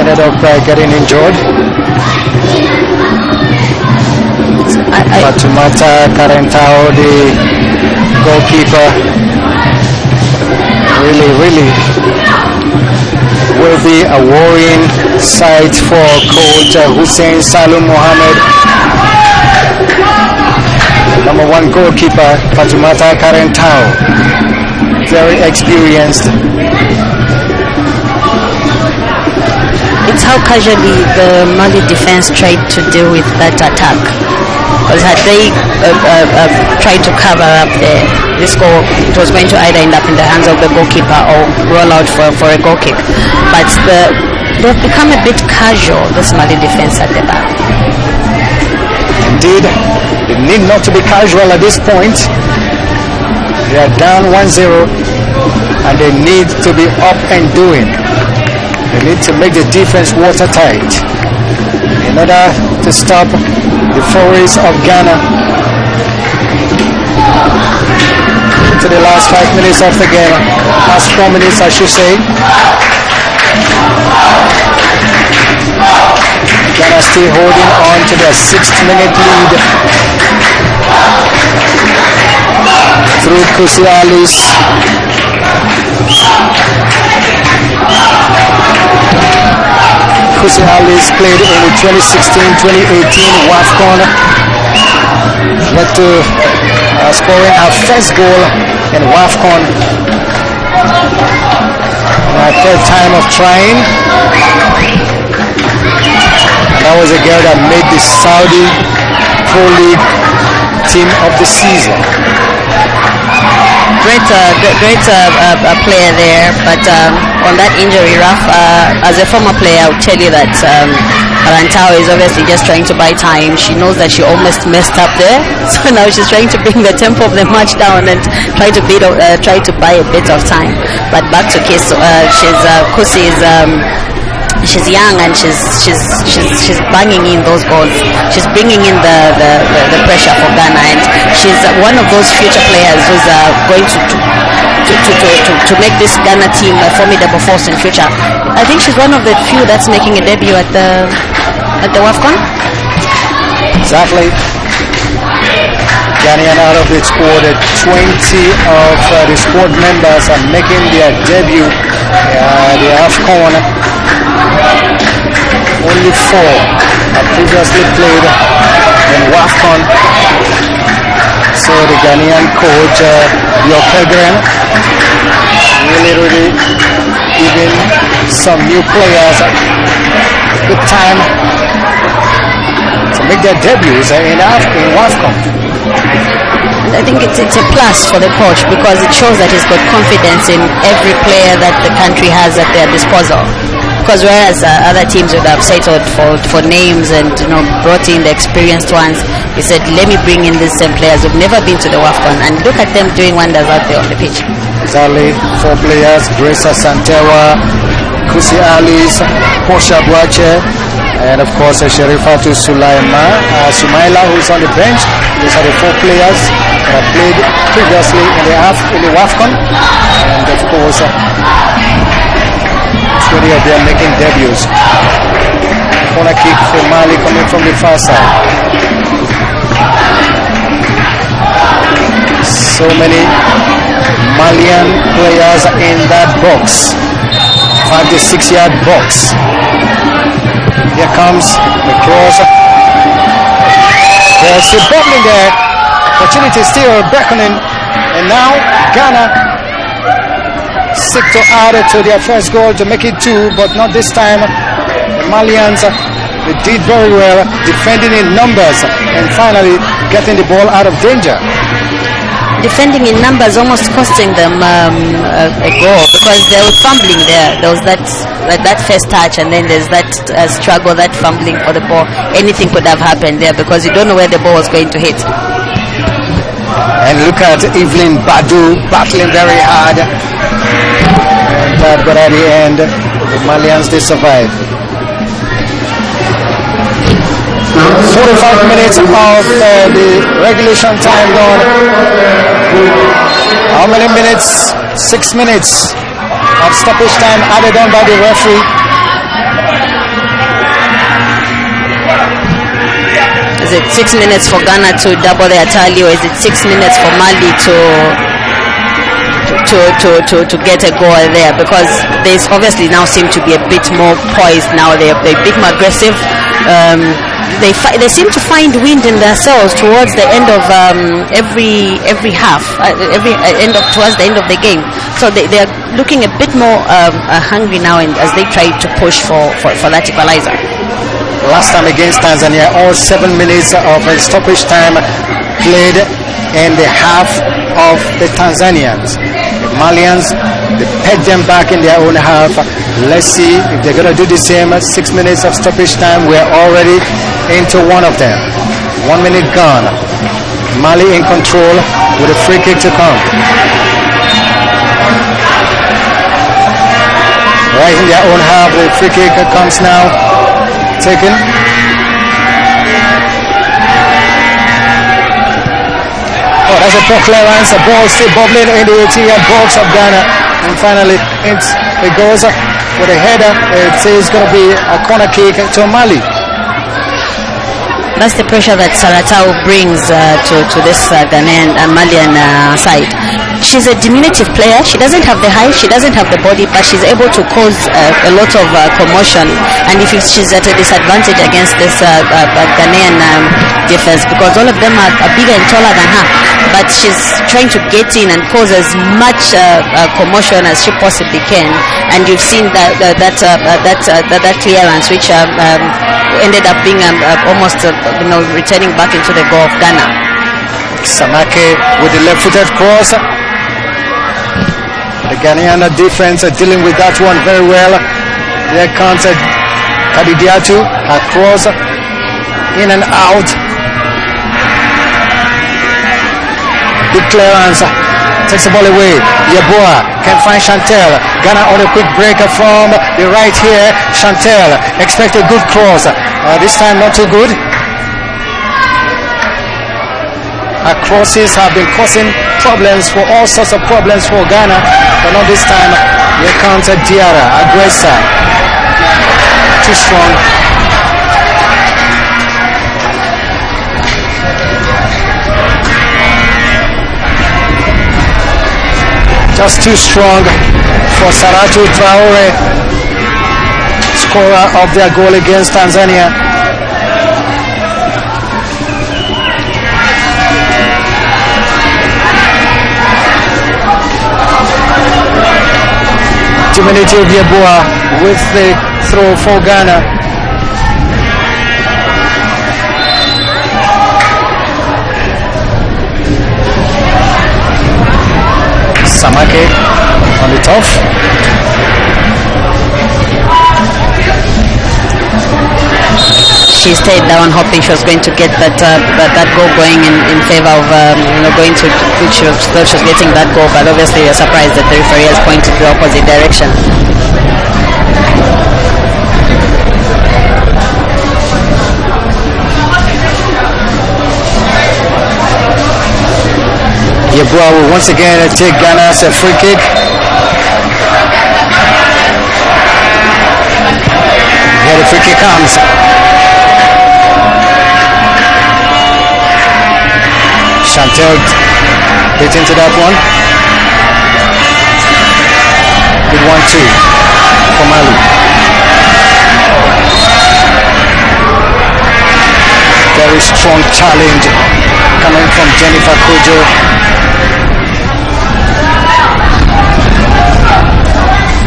Ended up getting injured. Fatumata Karentao, the goalkeeper, really will be a worrying sight for coach Hussein Salum Mohammed. Number 1 goalkeeper Fatumata Karentau, very experienced. It's how casually the Mali defense tried to deal with that attack. Because had they tried to cover up this goal, it was going to either end up in the hands of the goalkeeper or roll out for a goal kick. But they've become a bit casual, this Mali defense at the back. Indeed, they need not to be casual at this point. They are down 1-0 and they need to be up and doing. They need to make the defense watertight in order to stop the forays of Ghana. To the last 5 minutes of the game, last 4 minutes I should say. Ghana still holding on to their 6th-minute lead through Kusi Alice. Kusi Alice played in the 2016-2018 WAFCON, led to scoring her first goal in WAFCON. Her 3rd time of trying. That was a girl that made the Saudi Pro League team of the season. Great player there, but on that injury, Raf, as a former player, I would tell you that Karantau is obviously just trying to buy time. She knows that she almost messed up there, so now she's trying to bring the tempo of the match down and try to buy a bit of time. But back to case, Kusi is. She's young and she's banging in those goals. She's bringing in the pressure for Ghana, and she's one of those future players who's going to make this Ghana team a formidable force in future. I think she's one of the few that's making a debut at the WAFCON. Exactly. Ghanaian out of the squad, 20 of the squad members are making their debut at the AFCON. Only 4 have previously played in WAFCON. So the Ghanaian coach, Biopegren, really giving some new players a good time to make their debuts in WAFCON. I think it's a plus for the coach because it shows that he's got confidence in every player that the country has at their disposal. Because whereas other teams would have settled for names and brought in the experienced ones, he said, let me bring in these same players who've never been to the WAFCON, and look at them doing wonders out there on the pitch. Exactly, 4 players: Grace Santewa, Kusi Alice, Portia Boache, and of course Sherifatu Sumaila, who's on the bench. These are the 4 players that have played previously in the WAFCON, and of course 20 of them making debuts. Corner kick for Mali coming from the far side. So many Malian players in that box. 5 to 6 yard box. Here comes the cross. There's a bubbling there. Opportunity still beckoning. And now Ghana seek to add to their first goal to make it 2, but not this time. The Malians, they did very well defending in numbers and finally getting the ball out of danger. Defending in numbers almost costing them a goal because they were fumbling there. There was that first touch, and then there's that struggle, that fumbling for the ball. Anything could have happened there because you don't know where the ball was going to hit. And look at Evelyn Badu battling very hard. But at the end, the Malians, they survive. 45 minutes of the regulation time gone. How many minutes? 6 minutes of stoppage time added on by the referee. Is it 6 minutes for Ghana to double their tally, or is it 6 minutes for Mali to to get a goal there, because they obviously now seem to be a bit more poised now. They're a bit more aggressive. They seem to find wind in their sails towards the end of every half, towards the end of the game. So they are looking a bit more hungry now, as they try to push for that equalizer. Last time against Tanzania, all 7 minutes of stoppage time played in the half of the Tanzanians. The Malians, they pegged them back in their own half. Let's see if they're going to do the same. 6 minutes of stoppage time. We're already into one of them. 1 minute gone. Mali in control with a free kick to come. Right in their own half, the free kick comes now. Taken. Oh, that's a poor clearance. A ball still bubbling in the 18-yard box of Ghana. And finally, it goes with a header. It is going to be a corner kick to Mali. That's the pressure that Saratau brings to this Ghanaian Malian side. She's a diminutive player. She doesn't have the height, she doesn't have the body, but she's able to cause a lot of commotion. And if she's at a disadvantage against this Ghanaian defense, because all of them are bigger and taller than her, but she's trying to get in and cause as much commotion as she possibly can. And you've seen that clearance, which ended up being almost returning back into the goal of Ghana. Samake with the left-footed cross. The Ghanaian defense are dealing with that one very well. There comes Kadidiatu, a cross in and out. Good clearance, takes the ball away. Yeboah can find Chantel. Ghana on a quick break from the right here. Chantel expect a good cross. This time not too good. Her crosses have been causing problems, for all sorts of problems for Ghana, but not this time. Here comes Diarra, aggressor, too strong. Just too strong for Saratu Traore, scorer of their goal against Tanzania. Diminutive Yeboah with the throw for Ghana. Samake on the top. She stayed down, hoping she was going to get that goal going in favor of going to. She thought she was getting that goal, but obviously we are surprised that the referee has pointed the opposite direction. Yeboah will once again take Ghana's free kick. Here the free kick comes. Chantel hit into that one. Good 1-2 for Mali. Very strong challenge coming from Jennifer Kojo.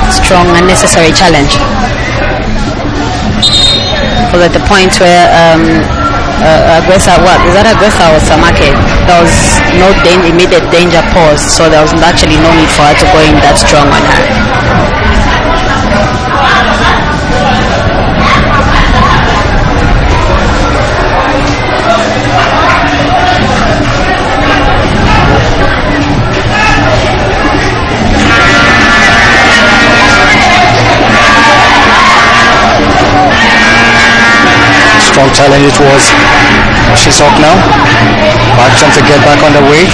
Strong and necessary challenge. Was at the point where Aggressor, is that Aggressor or Samake? There was no immediate danger posed, so there was actually no need for her to go in that strong on her. Strong challenge it was. She's up now. Backjump to get back on the way.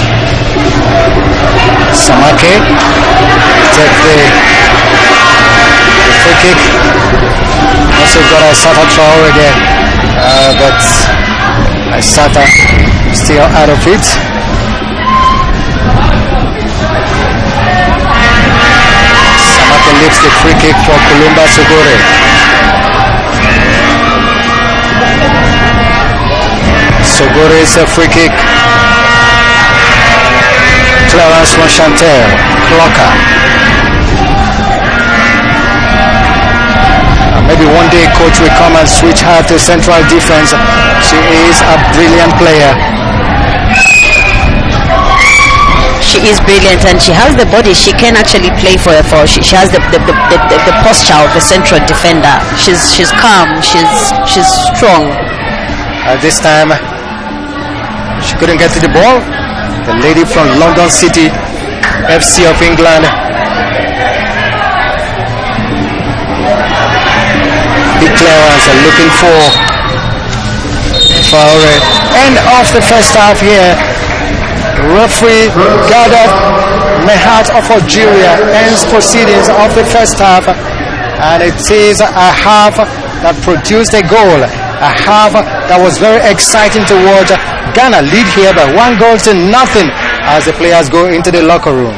Samake take the free kick. Also got Aisata Traore again, but Aisata still out of it. and leaves the free kick for Kulumba Sogore. Sogore's a free kick. Clarence Ronchantel, Clocker. Maybe one day coach will come and switch her to central defense. She is a brilliant player. She is brilliant and she has the body. She can actually play for she has the posture of a central defender. She's calm. She's strong. At this time, she couldn't get to the ball. The lady from London City FC of England. Big clearance and looking for end of the first half here. Referee Gadat Mehat of Algeria ends proceedings of the first half, and it is a half that produced a goal, a half that was very exciting to watch. Ghana lead here by 1-0 as the players go into the locker room.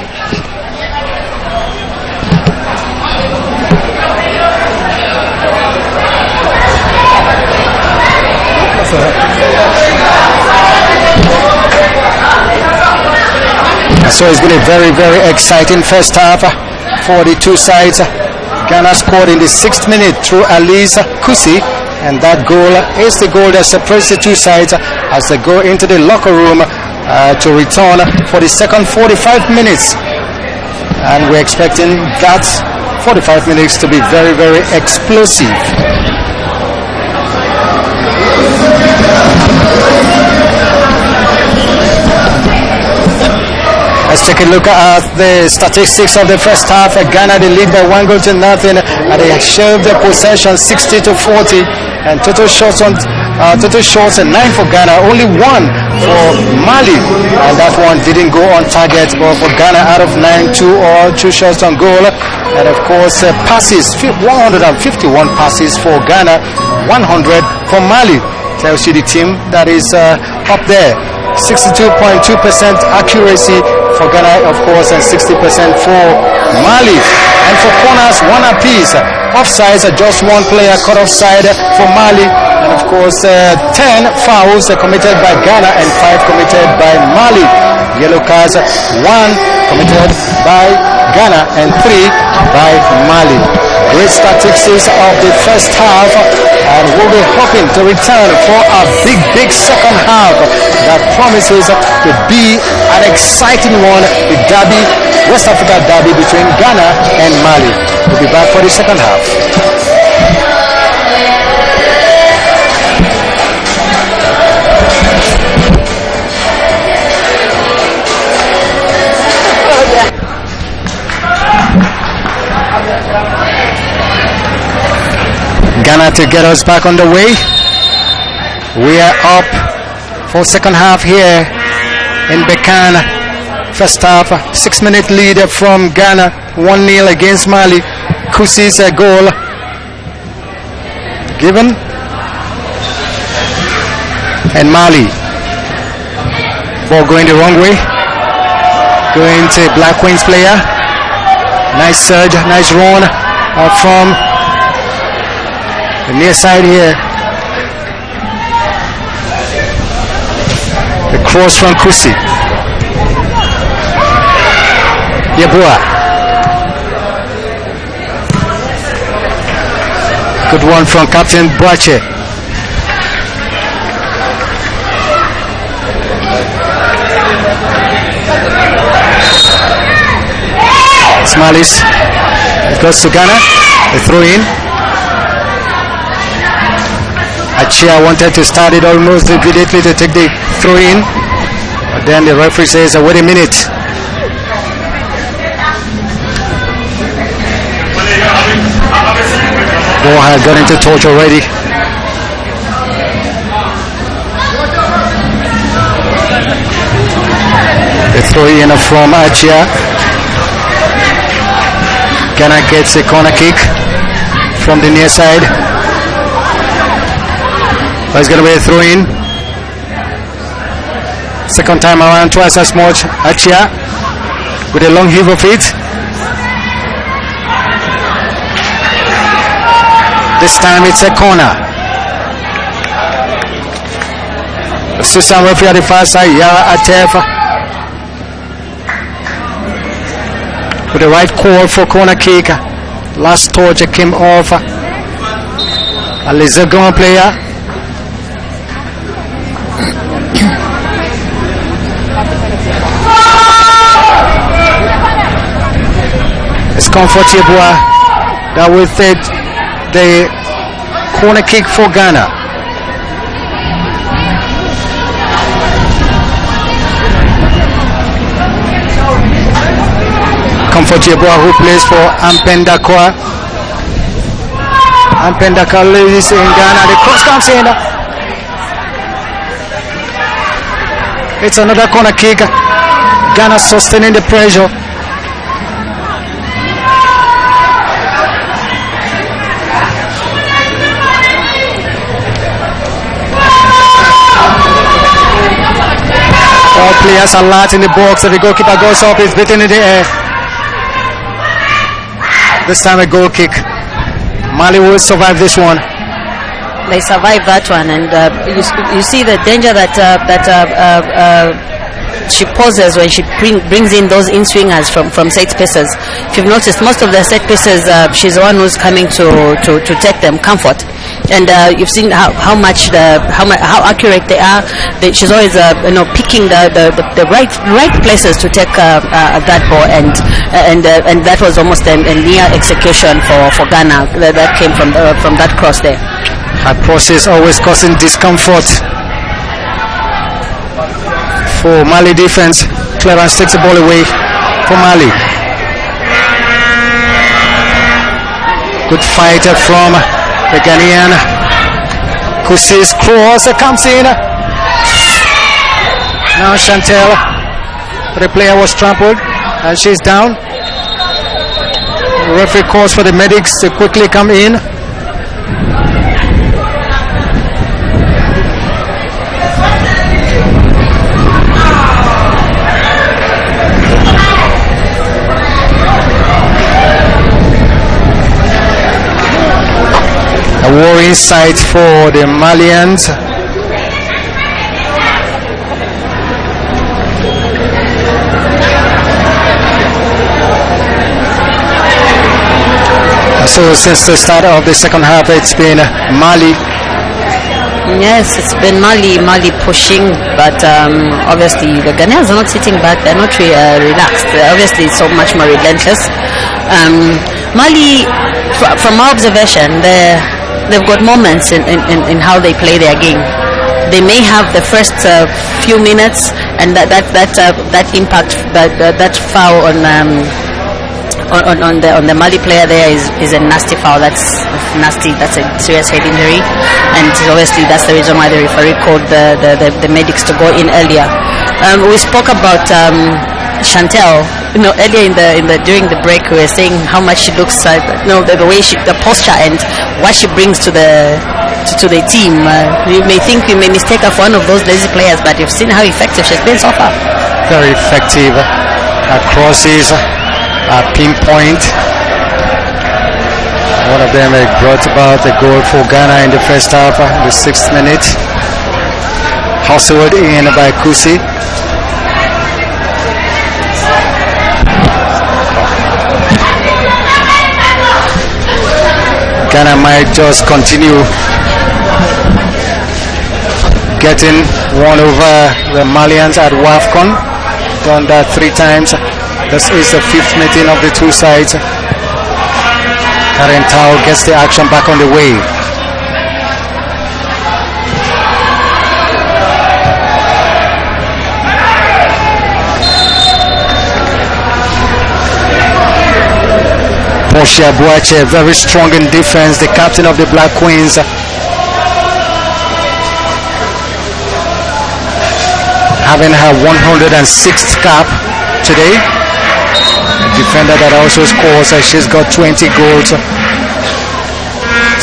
So it's been a very, very exciting first half for the two sides. Ghana scored in the 6th minute through Alice Kusi, and that goal is the goal that separates the two sides as they go into the locker room to return for the second 45 minutes. And we're expecting that 45 minutes to be very, very explosive. Let's take a look at the statistics of the first half. Ghana, they lead by 1-0, and they shaved their possession 60-40, and total shots 9 for Ghana, only 1 for Mali, and that one didn't go on target. But for Ghana, out of 9, 2 or 2 shots on goal, and of course passes 151 passes for Ghana, 100 for Mali. Tells you the team that is up there. 62.2% accuracy for Ghana, of course, and 60% for Mali. And for corners, 1 apiece. Offsides, just 1 player cut offside for Mali. And of course, 10 fouls committed by Ghana and 5 committed by Mali. Yellow cards, 1 committed by Ghana and 3 by Mali. Great statistics of the first half, and we'll be hoping to return for a big second half that promises to be an exciting one, the derby, West Africa derby between Ghana and Mali. We'll be back for the second half. Ghana to get us back on the way. We are up for second half here in Bekan. First half, 6-minute lead from Ghana, 1-0 against Mali. Kusi's a goal given, and Mali ball going the wrong way, going to Black Wings player. Nice surge, nice run from the near side here. The cross from Kusi. Yabua. Good one from Captain Boache. Smalis. It goes to Ghana. They throw in. Achia wanted to start it almost immediately to take the throw in, but then the referee says, wait a minute. Ball had got into touch already. The throw in from Achia. Ghana gets a corner kick from the near side. It's going to be a throw in. Second time around, twice as much. Achia with a long heave of it. This time it's a corner. Assistant referee at the far side, Yara Atef, with the right call for corner kick. Last touch came off. A Lizagon player. It's comfortable that will take the corner kick for Ghana. Comfortable who plays for Ampendakwa. Ampendakwa is in Ghana. The cross comes in. It's another corner kick. Ghana sustaining the pressure. All players are large in the box. The goalkeeper goes up. He's beaten in the air. This time a goal kick. Mali will survive this one. They survive that one, and you see the danger that she poses when she brings in those in-swingers from set pieces. If you've noticed, most of the set pieces, she's the one who's coming to take them comfort. And you've seen how accurate they are. She's always picking the right places to take that ball, and that was almost a near execution for Ghana that came from that cross there. Her crosses always causing discomfort for Mali defense. Clarence takes the ball away for Mali. Good fight from the Ghanaian. Kusi's cross comes in. Now Chantel, the player was trampled and she's down. The referee calls for the medics to quickly come in. A worrying sight for the Malians. So since the start of the second half, it's been Mali. Yes, it's been Mali pushing, but obviously the Ghanaians are not sitting back. They're not relaxed. Obviously, it's so much more relentless. Mali, from our observation, they've got moments in how they play their game. They may have the first few minutes, and that impact, that foul on the Mali player there is a nasty foul. That's nasty. That's a serious head injury, and obviously that's the reason why the referee called the medics to go in earlier. We spoke about Chantel, earlier during the break, we were saying how much she looks like, the way the posture and what she brings to the team. You may mistake her for one of those lazy players, but you've seen how effective she's been so far. Very effective. Her crosses are pinpoint. One of them brought about the goal for Ghana in the first half, the 6th minute. Hustled in by Kusi. Ghana might just continue getting one over the Malians at WAFCON. Done that 3 times. This is the 5th meeting of the two sides. Karen Tao gets the action back on the way. Portia Boache, very strong in defense, the captain of the Black Queens. Having her 106th cap today. A defender that also scores, she's got 20 goals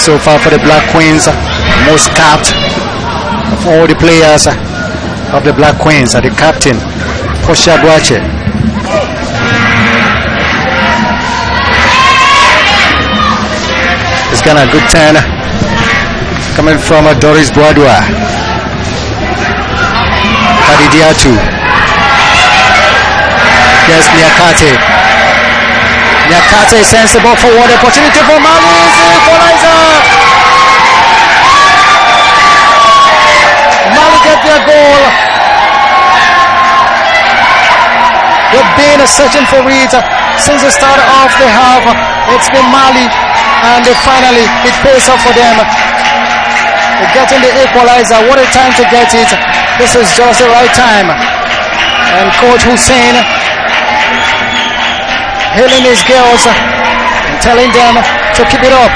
so far for the Black Queens. Most capped of all the players of the Black Queens, the captain, Portia Boache. Ghana. Good turn coming from Doris Boadua. Kadidiatu. Yes, Nyakate. Nyakate sensible forward. Opportunity for Mali. Equalizer. Mali get their goal. They've been searching for it since the start of the half. It's been Mali, and finally it pays off for them. They're getting the equalizer. What a time to get it. This is just the right time. And Coach Hussein hailing his girls and telling them to keep it up.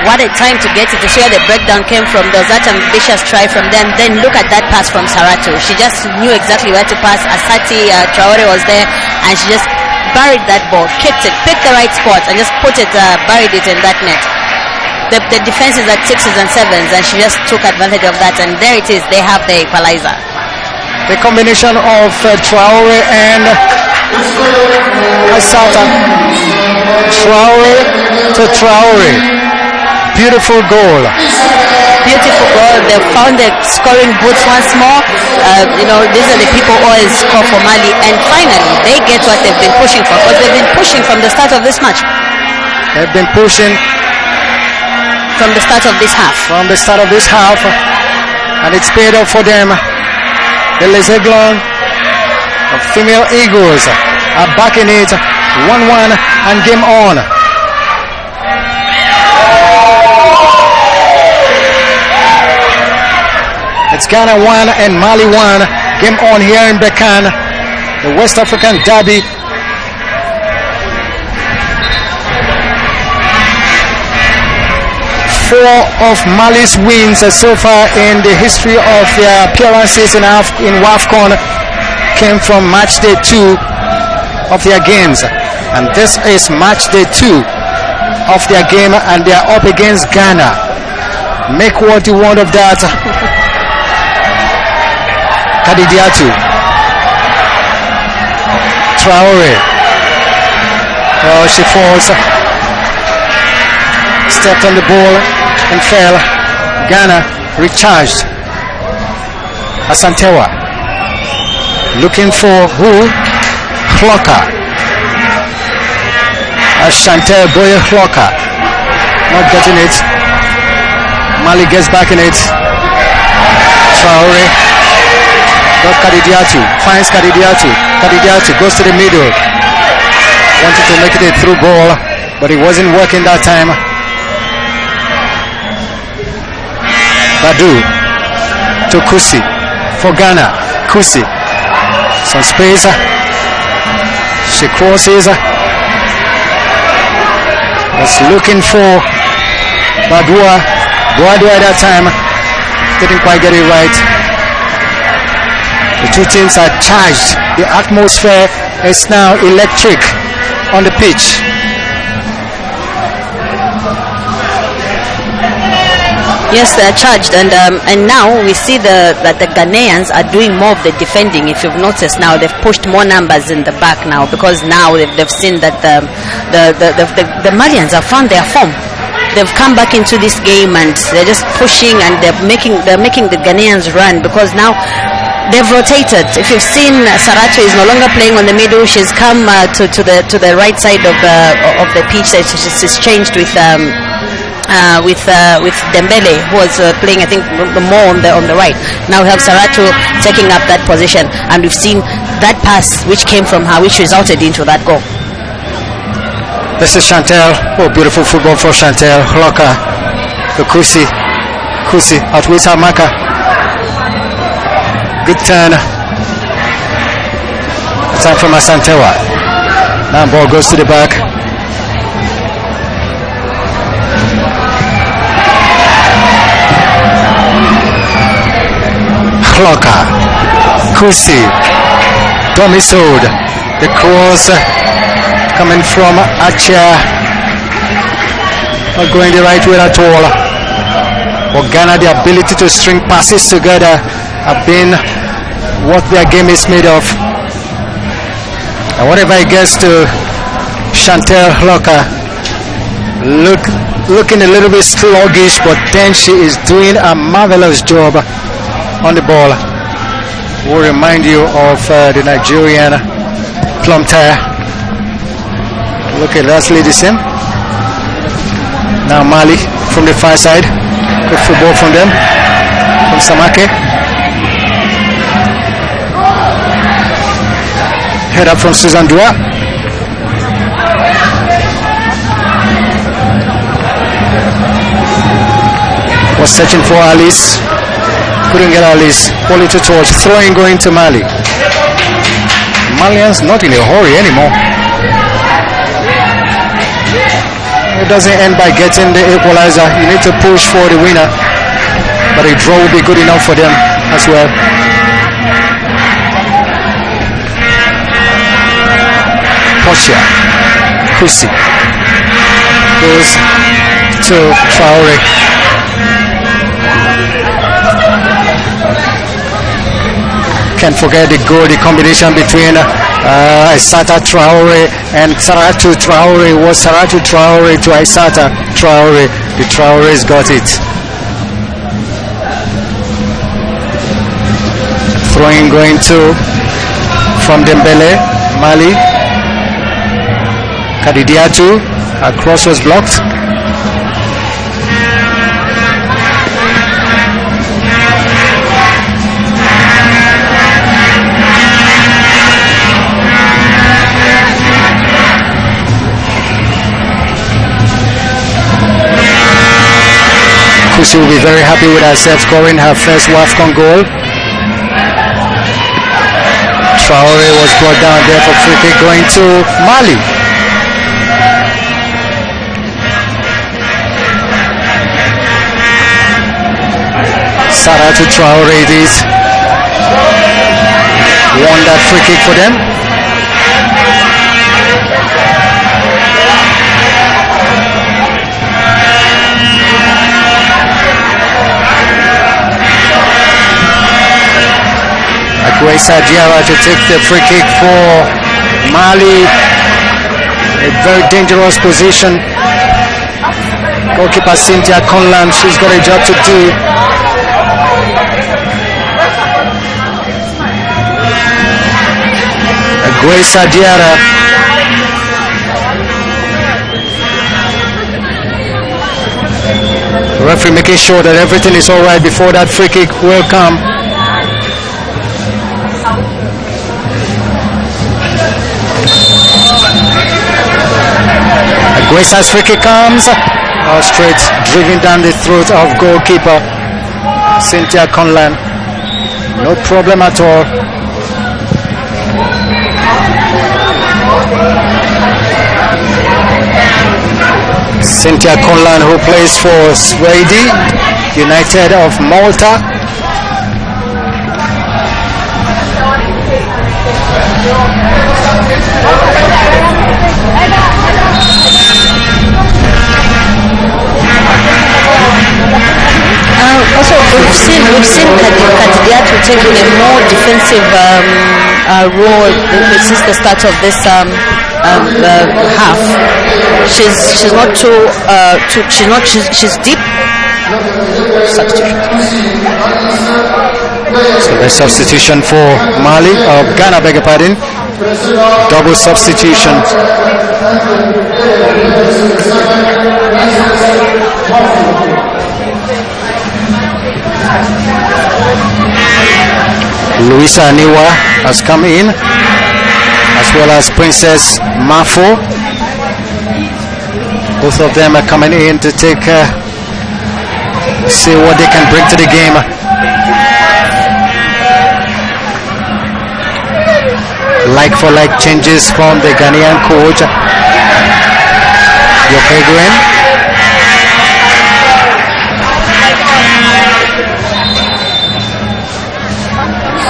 What a time to get it, to see where the breakdown came from. There was that ambitious try from them. Then look at that pass from Saratu. She just knew exactly where to pass. Asati Traore was there, and she just buried that ball, kicked it, picked the right spot, and just put it, buried it in that net. The defense is at 6s and 7s, and she just took advantage of that, and there it is. They have the equalizer. The combination of Traore and Asata. Traore to Traore. Beautiful goal. Beautiful goal. They found the scoring boots once more. These are the people who always score for Mali, and finally they get what they've been pushing for, because they've been pushing from the start of this match. They've been pushing from the start of this half. And it's paid off for them. The Les Aiglons of Female Eagles are back in it. 1-1 and game on. It's Ghana 1 and Mali 1. Game on here in Bekan, the West African Derby. Four of Mali's wins so far in the history of their appearances in WAFCON came from match day 2 of their games. And this is match day 2 of their game, and they are up against Ghana. Make what you want of that. Kadidiatu. Traore. Oh, she falls. Stepped on the ball and fell. Ghana recharged. Asantewa. Looking for who? Clocker. Ashantel Boye Clocker. Not getting it. Mali gets back in it. Traore. Got Kadidiatu, finds Kadidiatu. Kadidiatu goes to the middle. Wanted to make it a through ball, but it wasn't working that time. Badu to Kusi for Ghana. Kusi, some space. She crosses. Was looking for Boadua at that time. Didn't quite get it right. The two teams are charged. The atmosphere is now electric on the pitch. Yes, they are charged, and now we see that the Ghanaians are doing more of the defending. If you've noticed, now they've pushed more numbers in the back now, because now they've seen that the Malians have found their form. They've come back into this game, and they're just pushing, and they're making the Ghanaians run, because now they've rotated. If you've seen, Saratu is no longer playing on the middle. She's come to the right side of the pitch. She's changed with Dembele, who was playing, I think, more on the right. Now we have Saratu taking up that position, and we've seen that pass which came from her, which resulted into that goal. This is Chantel. Oh, beautiful football for Chantel. Hloka to Kusi outwits Amaka. Good turn. Time from Asantewa. Now ball goes to the back. Hloka. Kusi. Domisold. The cross coming from Achia. Not going the right way at all. For Ghana, the ability to string passes together have been what their game is made of. And whatever it gets to Chantel Hloka, looking a little bit sluggish, but then she is doing a marvelous job on the ball. Will remind you of the Nigerian plum tire. Look at that's lady sim. Now Mali from the far side. Good football from them. From Samake. Head up from Susan Dua. Was searching for Alice. Couldn't get Alice. Quality touch. Throwing going to Mali. Malians not in a hurry anymore. It doesn't end by getting the equalizer. You need to push for the winner. But a draw will be good enough for them as well. Portia. Kusi. Goes to Traore. Can't forget the goal, the combination between Aissata Traore and Saratu Traore. Was Saratu Traore to Aissata Traore. The Traores got it. Throwing going to from Dembele, Mali. Kadidiatu, a cross was blocked. She will be very happy with herself scoring her first WAFCON goal. Traore was brought down there for free kick going to Mali. Saratu Traore it is. Won that free kick for them. Aguesa Diarra to take the free kick for Mali. A very dangerous position. Goalkeeper Cynthia Conlan, she's got a job to do. Aguesa Diarra. The referee making sure that everything is alright before that free kick will come. Aguesa's free kick comes straight, driven down the throat of goalkeeper Cynthia Conlan. No problem at all. Cynthia Conlan, who plays for Sweden United of Malta. Also, we've seen Kadidiatu taking a more defensive role since the start of this half. She's not she's deep. Substitution. So the substitution for Mali, Ghana, beg your pardon. Double substitution. Luisa Aniwa has come in, as well as Princess Mafo. Both of them are coming in to take see what they can bring to the game. Like for like changes from the Ghanaian coach Yokeguen.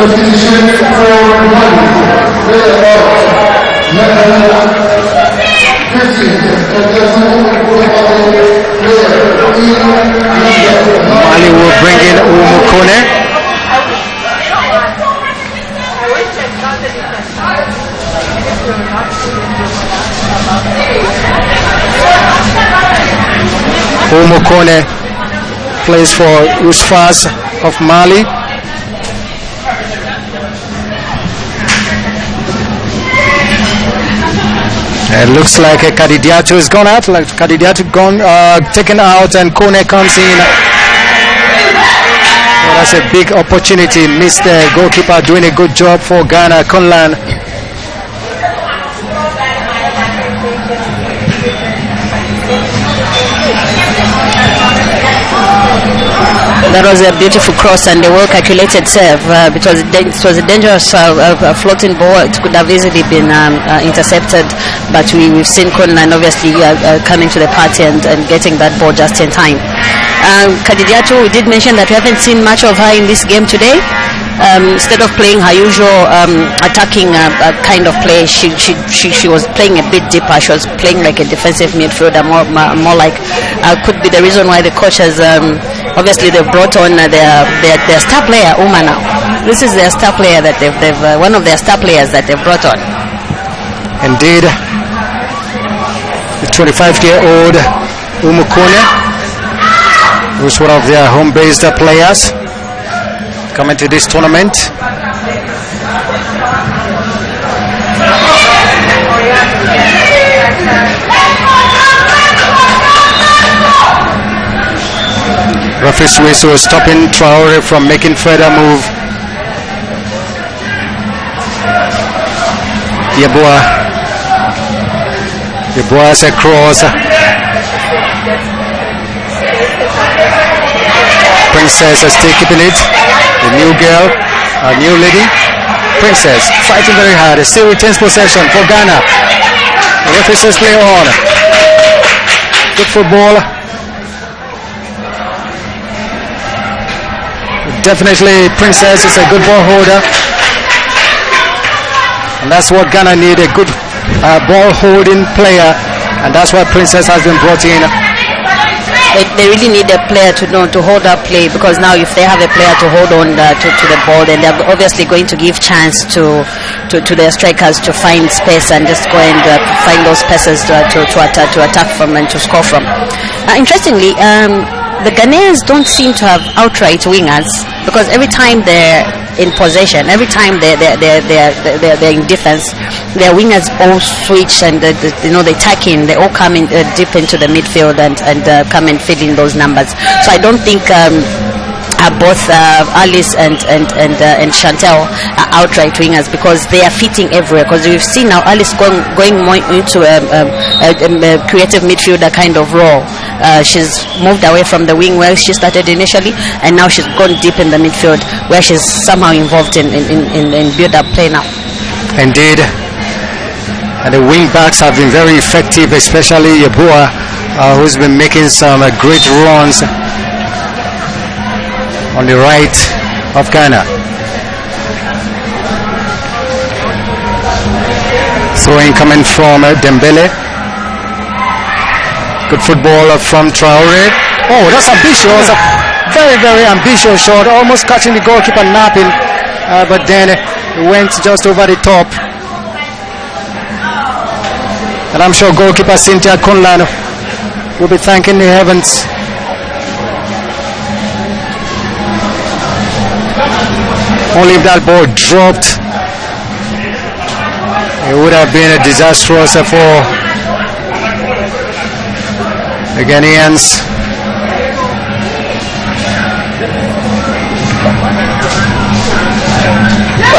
Substitution for Mali. Mali will bring in Umukone. Umukone plays for Usfas of Mali. It looks like Kadidiatu has gone out, like Kadidiatu taken out, and Kone comes in. Well, that's a big opportunity. Missed the goalkeeper doing a good job for Ghana, Conlan. That was a beautiful cross and a well-calculated serve. It was a dangerous floating ball. It could have easily been intercepted, but we've seen Conlan obviously coming to the party and getting that ball just in time. Kadidiatu, we did mention that we haven't seen much of her in this game today. Instead of playing her usual attacking kind of play, she was playing a bit deeper. She was playing like a defensive midfielder, more like could be the reason why the coach has obviously they've brought on their star player Uma now. This is their star player that they've one of their star players that they've brought on. Indeed, the 25-year-old Umukone, who's one of their home-based players, coming to this tournament. Referee's whistle stopping Traore from making further move. Yeboah's across. Princess is still keeping it. The new girl, a new lady. Princess fighting very hard. Still retains possession for Ghana. The referee says play on. Good football. Definitely Princess is a good ball holder. And that's what Ghana need, a good ball holding player. And that's why Princess has been brought in. They really need a player to know to hold up play, because now if they have a player to hold on to the ball, then they're obviously going to give chance to their strikers to find space and just go and find those passes to attack from and to score from. Interestingly, the Ghanaians don't seem to have outright wingers, because every time they're in possession, every time they're in defense, their wingers all switch and they tack in, they all come in deep into the midfield and come and fill in those numbers. So I don't think both Alice and Chantel are outright wingers, because they are fitting everywhere. Because we've seen now Alice going more into a creative midfielder kind of role. She's moved away from the wing where she started initially, and now she's gone deep in the midfield where she's somehow involved in build-up play now. Indeed. And the wing backs have been very effective, especially Yeboah, who's been making some great runs on the right of Ghana. Throwing coming from Dembele. Good football from Traore. Oh, that's ambitious. Very, very ambitious shot. Almost catching the goalkeeper napping. But then it went just over the top. And I'm sure goalkeeper Cynthia Conlan will be thanking the heavens. Only if that ball dropped, it would have been a disastrous for the Ghanaians.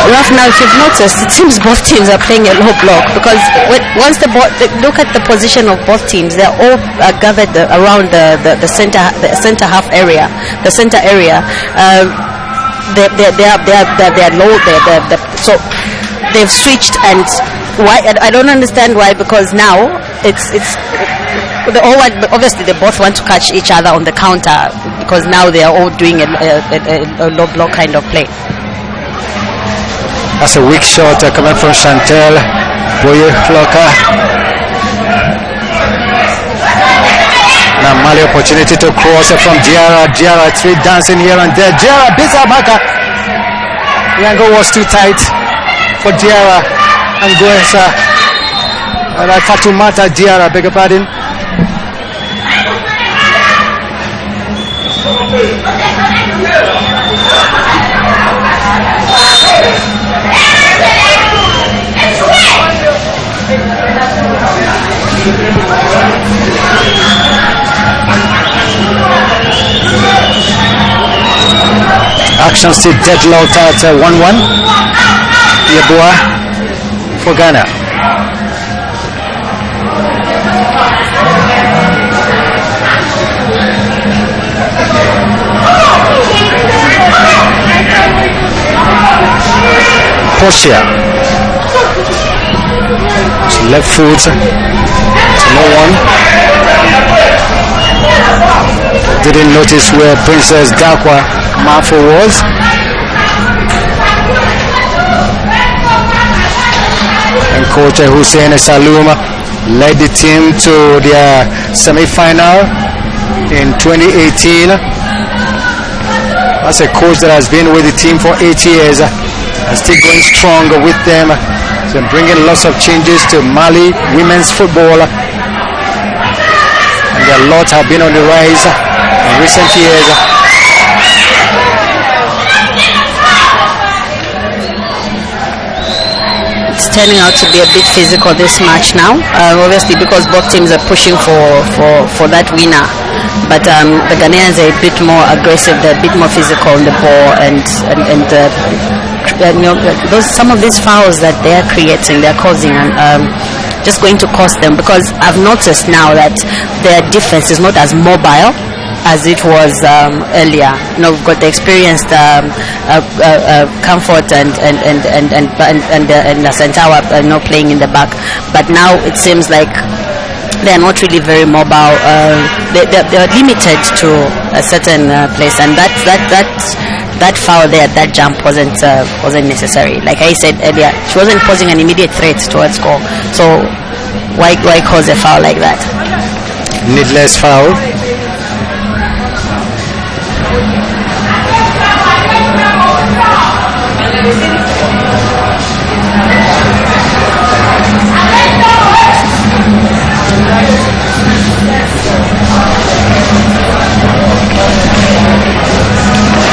Ralph, now if you've noticed, it seems both teams are playing a low block, because once the ball, look at the position of both teams, they're all gathered around the center half area, the center area. They're low there. So they've switched, and why? I don't understand why. Because now obviously they both want to catch each other on the counter, because now they are all doing a low block kind of play. That's a weak shot coming from Chantel Boye Flocker. Now Mali opportunity to cross from Diarra. Diarra three dancing here and there. Diarra beats Abaka. The angle was too tight for Diarra and Goensa. Fatoumata Diarra, beg your pardon. Action still deadlocked at 1-1. Yeboah for Ghana. Portia. Left foot. No one. Didn't notice where Princess Dakwa Mafo was. And coach Hussein Saloum led the team to their semi-final in 2018. That's a coach that has been with the team for 8 years and still going strong with them. So bringing lots of changes to Mali women's football. And a lot have been on the rise in recent years. It's turning out to be a bit physical this match now, obviously because both teams are pushing for that winner. But the Ghanaians are a bit more aggressive, they're a bit more physical on the ball, and you know, some of these fouls that they are creating, they're causing, and just going to cost them, because I've noticed now that their defense is not as mobile as it was earlier. You know, we've got the experienced Comfort and Santawa, playing in the back, but now it seems like they're not really very mobile. They're limited to a certain place, and that foul there, that jump wasn't necessary. Like I said earlier, she wasn't posing an immediate threat towards goal. So why cause a foul like that? Needless foul.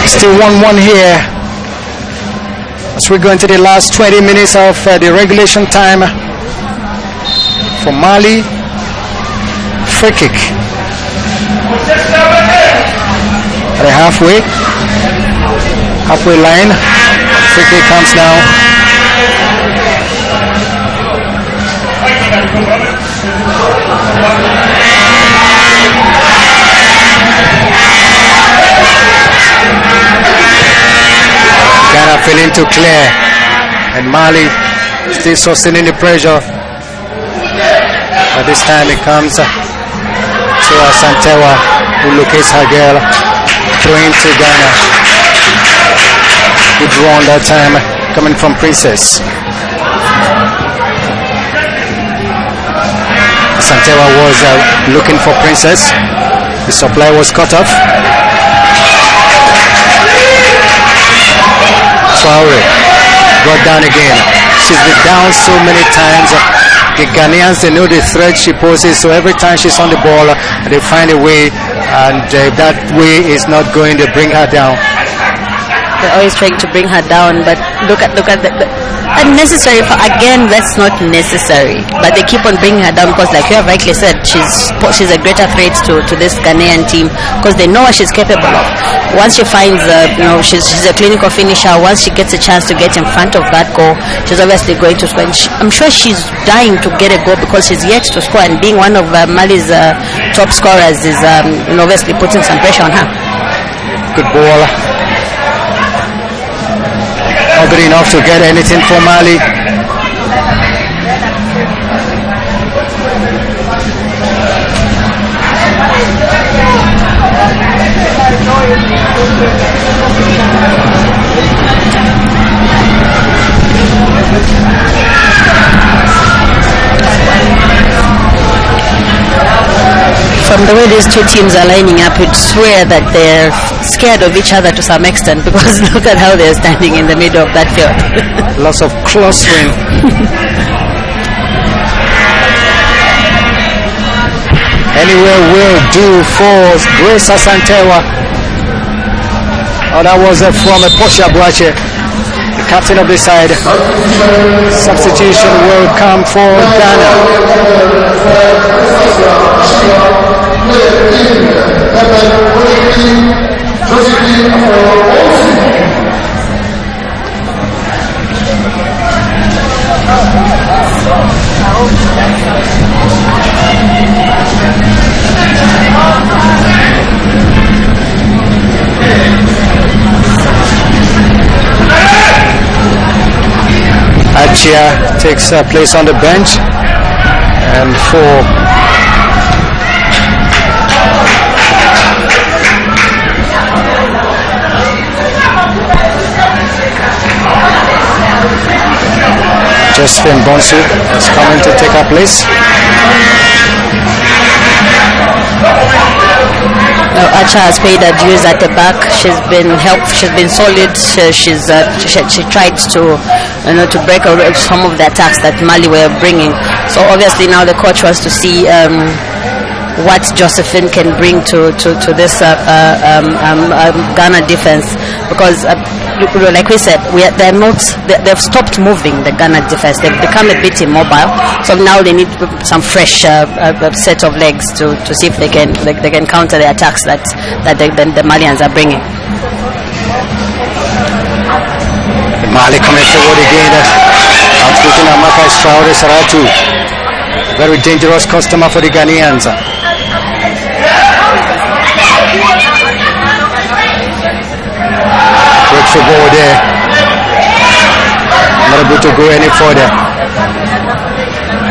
Still 1-1 here as we go into the last 20 minutes of the regulation time for Mali. Free kick at the halfway line. Free kick comes now. Ghana failing to clear, and Mali still sustaining the pressure. But this time it comes to Santewa, who locates her girl, throwing to Ghana. Good run that time, coming from Princess. Santewa was looking for Princess. The supply was cut off. Traore brought down again. She's been down so many times. The Ghanaians, they know the threat she poses, so every time she's on the ball, they find a way, and that way is not going to bring her down. They're always trying to bring her down, but look at the unnecessary. Again, that's not necessary, but they keep on bringing her down because, like you have rightly said, she's a greater threat to this Ghanaian team because they know what she's capable of. Once she finds, she's a clinical finisher. Once she gets a chance to get in front of that goal, she's obviously going to score. And I'm sure she's dying to get a goal because she's yet to score, and being one of Mali's top scorers is obviously putting some pressure on her. Good ball. Not good enough to get anything for Mali. From the way these two teams are lining up, you'd swear that they're scared of each other to some extent, because look at how they're standing in the middle of that field. Lots of clustering. Anywhere will do for Grace Asantewa. Oh, that was from Portia Boache, the captain of the side. Substitution will come for Ghana. Achia takes place on the bench, and for Josephine Bonsu is coming to take her place. Acha has paid her dues at the back. She's been She's been solid. She tried to, to break some of the attacks that Mali were bringing. So obviously now the coach wants to see what Josephine can bring to this Ghana defense, because like we said, they've stopped moving the Ghana defense. They've become a bit immobile. So now they need some fresh set of legs to see if they can counter the attacks that the Malians are bringing. Mali coming forward again. Outspeaking Amaka Traore Saratu. Very dangerous customer for the Ghanaians. Breaks the ball there. Not able to go any further.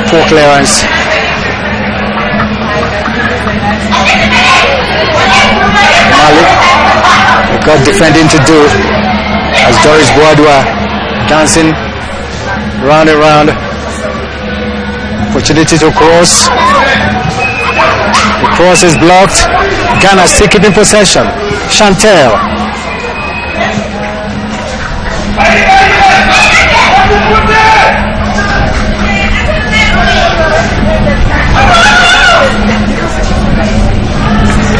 Poor clearance. Mali got defending to do as Doris Boadua dancing round and round. Opportunity to cross. The cross is blocked. Ghana still keeping possession. Chantel.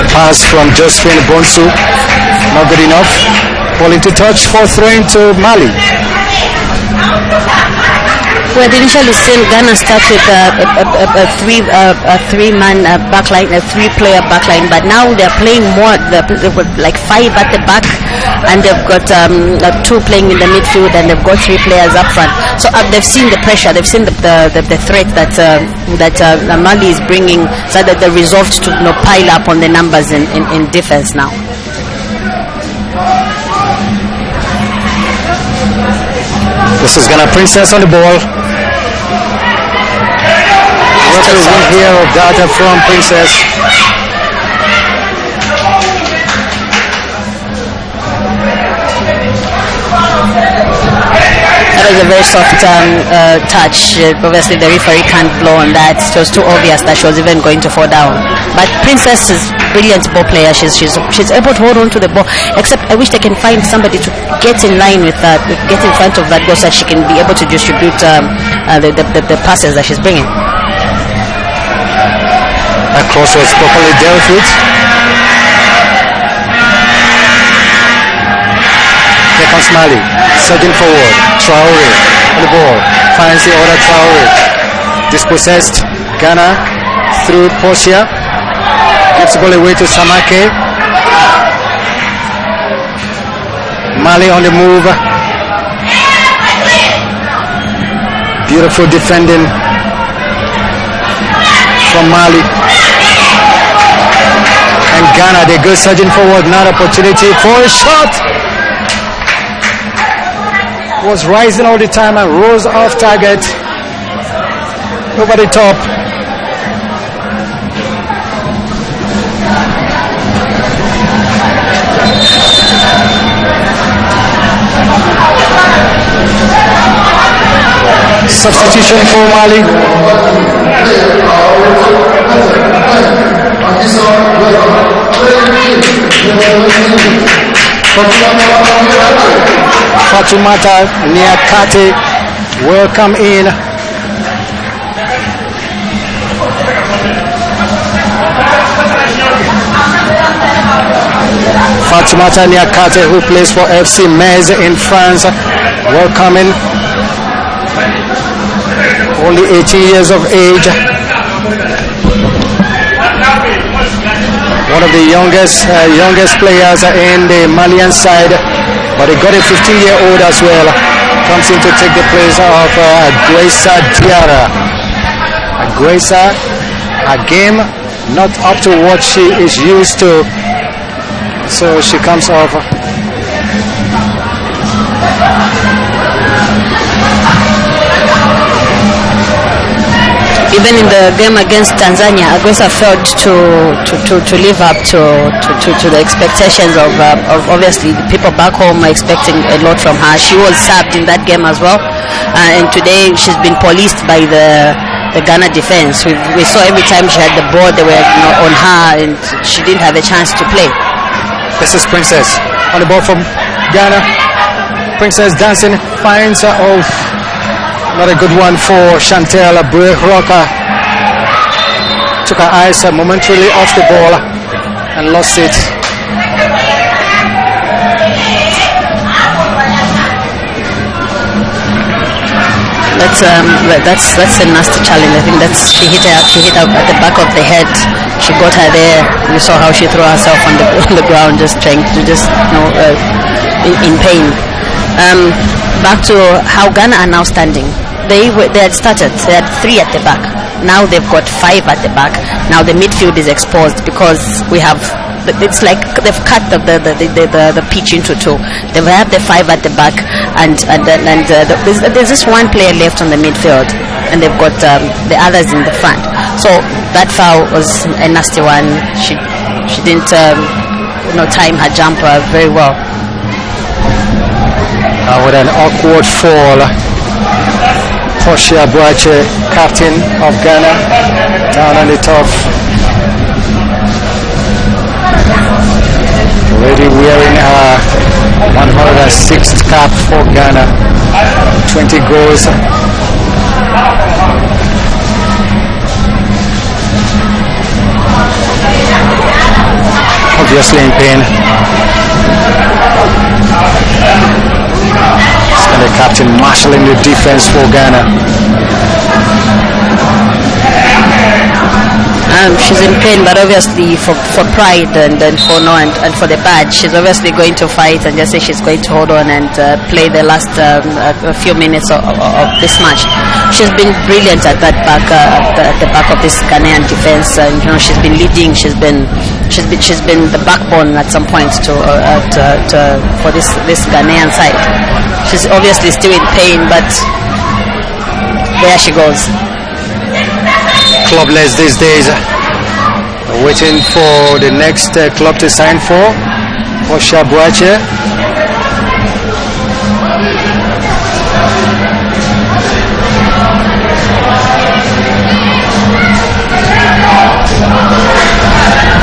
Pass from Josephine Bonsu. Not good enough. Ball into touch for throwing to Mali. We had initially seen Ghana start with a three-man backline, a three-player backline, but now they're playing more. They've got like 5 at the back, and they've got 2 playing in the midfield, and they've got 3 players up front. So they've seen the pressure, they've seen the threat that Mali is bringing, so that they resolved to pile up on the numbers in defense now. This is Ghana Princess on the ball. What a win here of data from Princess. That was a very soft touch. Obviously the referee can't blow on that. It was too obvious that she was even going to fall down. But Princess is a brilliant ball player. She's able to hold on to the ball. Except I wish they can find somebody to get in line with that, get in front of that goal, so that she can be able to distribute the passes that she's bringing. That cross was properly dealt with. Here comes Mali, surging forward. Traore on the ball. Finds the other Traore. Dispossessed. Ghana through Portia. Gives the ball away to Samake. Mali on the move. Beautiful defending from Mali. And Ghana, they go surging forward. Now opportunity for a shot. Was rising all the time and rose off target. Over the top. Substitution for Mali. Fatumata Niakate will come in. Fatoumata Niakate, who plays for FC Metz in France, welcoming, only 18 years of age. One of the youngest players in the Malian side, but they got a 15-year-old as well. Comes in to take the place of Graisa Diarra. Graisa, a game not up to what she is used to, so she comes off. Even in the game against Tanzania, Aguesa failed to live up to the expectations of obviously the people back home are expecting a lot from her. She was subbed in that game as well, and today she's been policed by the Ghana defense. We saw every time she had the ball, they were on her, and she didn't have a chance to play. This is Princess on the ball from Ghana. Princess dancing, finds her off. Not a good one for Chantel Breuch-Rocker. Took her eyes momentarily off the ball and lost it. That's a nasty challenge. I think she hit her at the back of the head. She got her there. You saw how she threw herself on the ground, just trying to in pain. Back to how Ghana are now standing. They had started. They had 3 at the back. Now they've got 5 at the back. Now the midfield is exposed because we have. It's like they've cut the pitch into 2. They have the 5 at the back, and there's just one player left on the midfield, and they've got the others in the front. So that foul was a nasty one. She didn't time her jumper very well. With an awkward fall, Portia Boache, captain of Ghana, down on the top. Already wearing her 106th cap for Ghana. 20 goals. Obviously in pain. And the captain marshalling the defense for Ghana. She's in pain, but obviously for pride and for and for the badge, she's obviously going to fight and just say she's going to hold on and play the last a few minutes of this match. She's been brilliant at that back, at the back of this Ghanaian defense, and she's been leading. She's been the backbone at some point for this Ghanaian side. She's obviously still in pain, but there she goes. Clubless these days, waiting for the next club to sign for Portia Boache.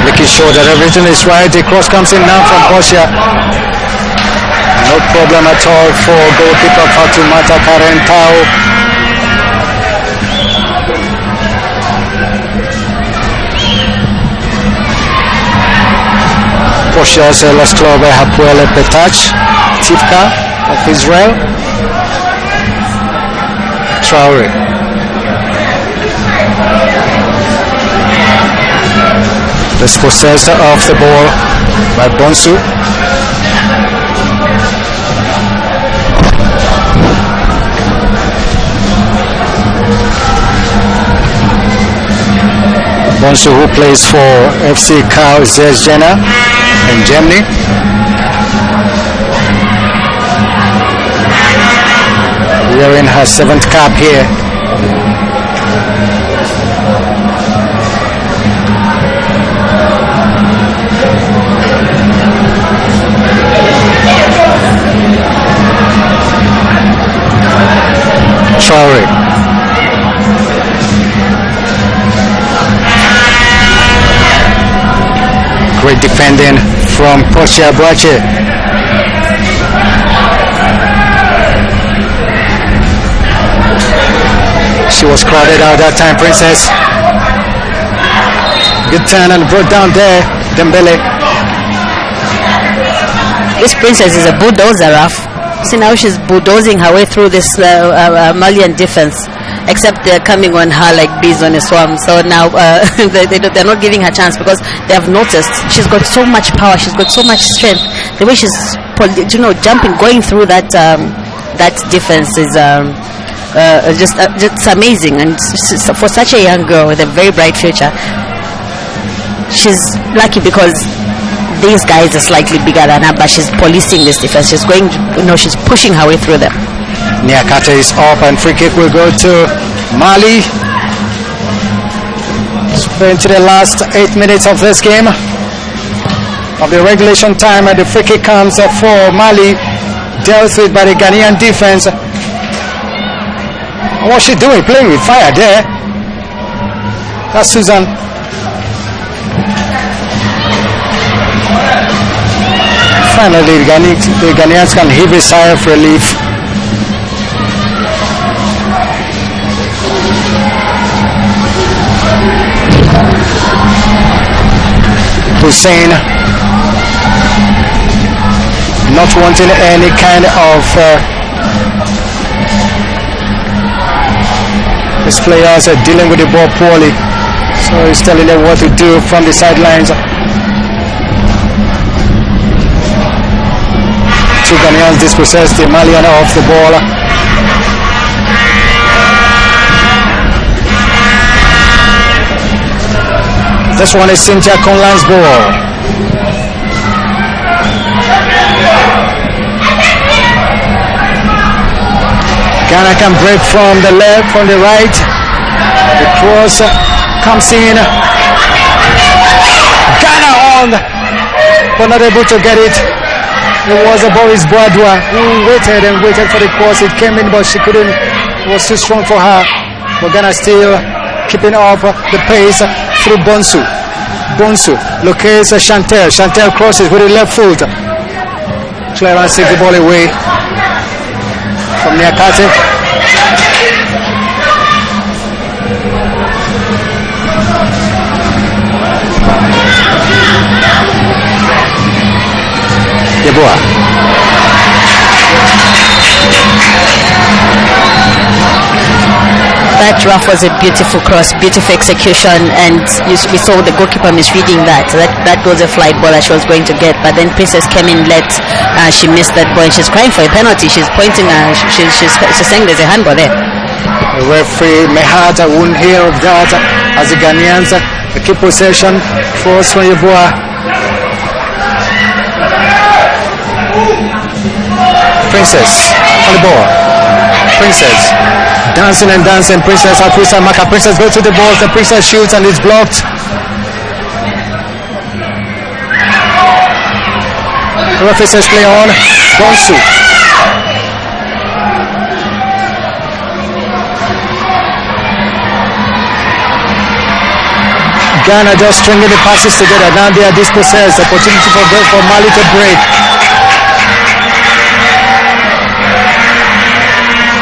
Making sure that everything is right. The cross comes in now from Portia. No problem at all for goalkeeper Fatoumata Karentao. Portia's last club Hapoel Petach Tivka of Israel. Traore. Dispossessed of the ball by Bonsu. Bonsu, who plays for FC Karl Zeiss Jena in Germany. Wearing her 7th cap here. Traore. Great defending from Portia Boache. She was crowded out that time, Princess. Good turn and brought down there, Dembele. This princess is a bulldozer, Raf. See, now she's bulldozing her way through this Malian defense. Except they're coming on her like bees on a swarm. So now they're not giving her chance because they have noticed she's got so much power. She's got so much strength. The way she's, jumping, going through that defense is just amazing. And for such a young girl with a very bright future, she's lucky because these guys are slightly bigger than her, but she's policing this defense. She's going, she's pushing her way through them. Niakate is up and free kick will go to Mali. Sprint to the last 8 minutes of this game of the regulation time, and the free kick comes for Mali, dealt with by the Ghanaian defense. What's she doing? Playing with fire there. That's Susan. Finally, the Ghanaians can heave a sigh of relief. Hussein not wanting any kind of his players are dealing with the ball poorly, so he's telling them what to do from the sidelines. Two Ghanaians dispossess the Malian off the ball. This one is Cynthia Conlan's ball. Ghana can break from the left, from the right. The cross comes in. Ghana on, but not able to get it. It was a Boris Boadua who waited and waited for the cross. It came in, but she couldn't. It was too strong for her. But Ghana still keeping up the pace through Bonsu. Bonsu locates Chantel. Chantel crosses with the left foot. Clarence takes the ball away from Niakate. Yeboah. That rough was a beautiful cross, beautiful execution, and we saw the goalkeeper misreading that was a flight ball that she was going to get, but then Princess came in late. She missed that ball and she's crying for a penalty. She's pointing, she's saying there's a handball there. The referee Mehata wouldn't hear of that as the Ghanaians keep possession for Yeboah. Princess on the ball. Princess dancing and dancing. Princess Apusa Maka. Princess goes to the ball. The Princess shoots and it's blocked. The referee says play on. Bonsu. Ghana just stringing the passes together. Now they are dispossessed. Opportunity for Mali to break.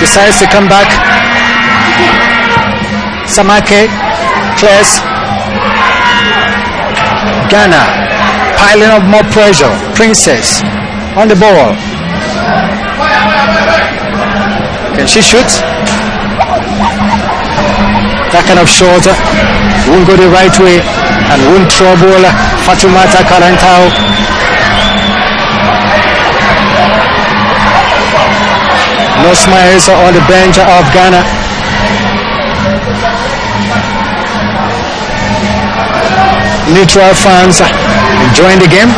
Decides to come back. Samake clears. Ghana piling up more pressure. Princess on the ball. Can she shoot? That kind of shot won't go the right way and won't trouble Fatoumata Karantao. No smiles on the bench of Ghana. Neutral fans enjoying the game.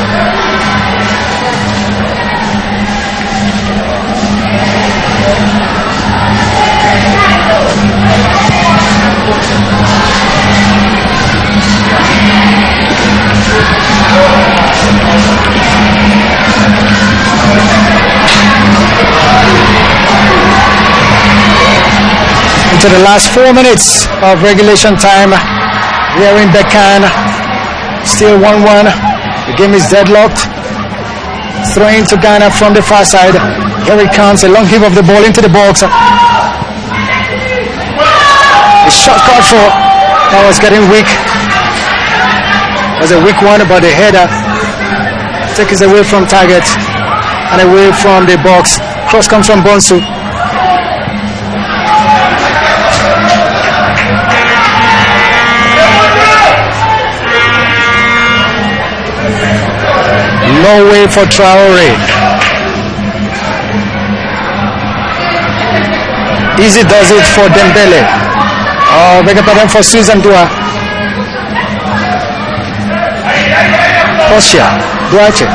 Into the last 4 minutes of regulation time. We are in Bekan. Still 1-1. The game is deadlocked. Throwing to Ghana from the far side. Here it comes. A long heave of the ball into the box. A shot called for. That was getting weak. It was a weak one, but the header takes us away from target. and away from the box. Cross comes from Bonsu. No way for Traore. Easy does it for Dembele. Oh, beg your pardon for Susan Dua. Portia, Duarte.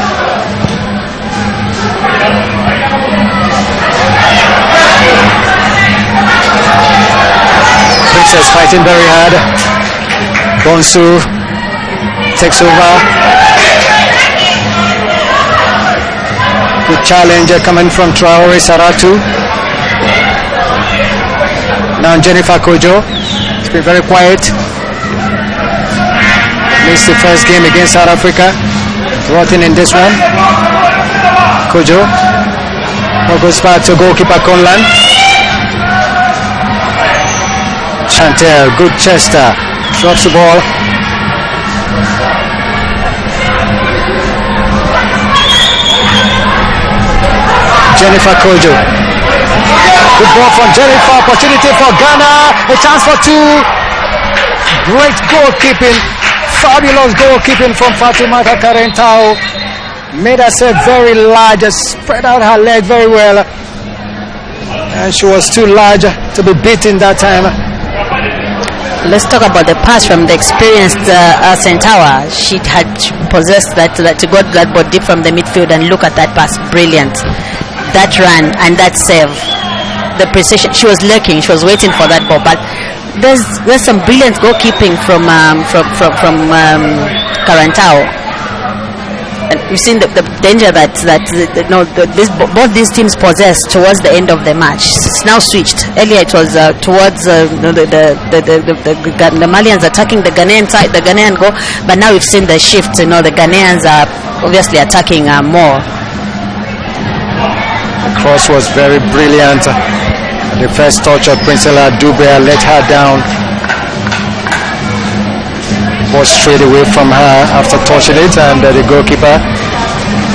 Princess fighting very hard. Bonsu takes over. Good challenge coming from Traore Saratu. Now Jennifer Kojo. It's been very quiet. Missed the first game against South Africa. Rotten in this one. Kojo. Goes back to goalkeeper Conlan. Chantel, good Chester. Drops the ball. Jennifer Kojo. Good ball from Jennifer. Opportunity for Ghana. A chance for two. Great goalkeeping. Fabulous goalkeeping from Fatimata Karentao. Made herself very large. Spread out her leg very well. And she was too large to be beaten that time. Let's talk about the pass from the experienced Centaur. She had possessed that to go that ball deep from the midfield, and look at that pass. Brilliant. That run and that save. The precision. She was lurking. She was waiting for that ball. But there's some brilliant goalkeeping from Karantao. And we've seen the danger that both these teams possessed towards the end of the match. It's now switched. Earlier it was towards the Malians attacking the Ghanaian side, the Ghanaian goal. But now we've seen the shift. The Ghanaians are obviously attacking more. The cross was very brilliant. The first touch of Princella Dube let her down. Was straight away from her after touching it, and the goalkeeper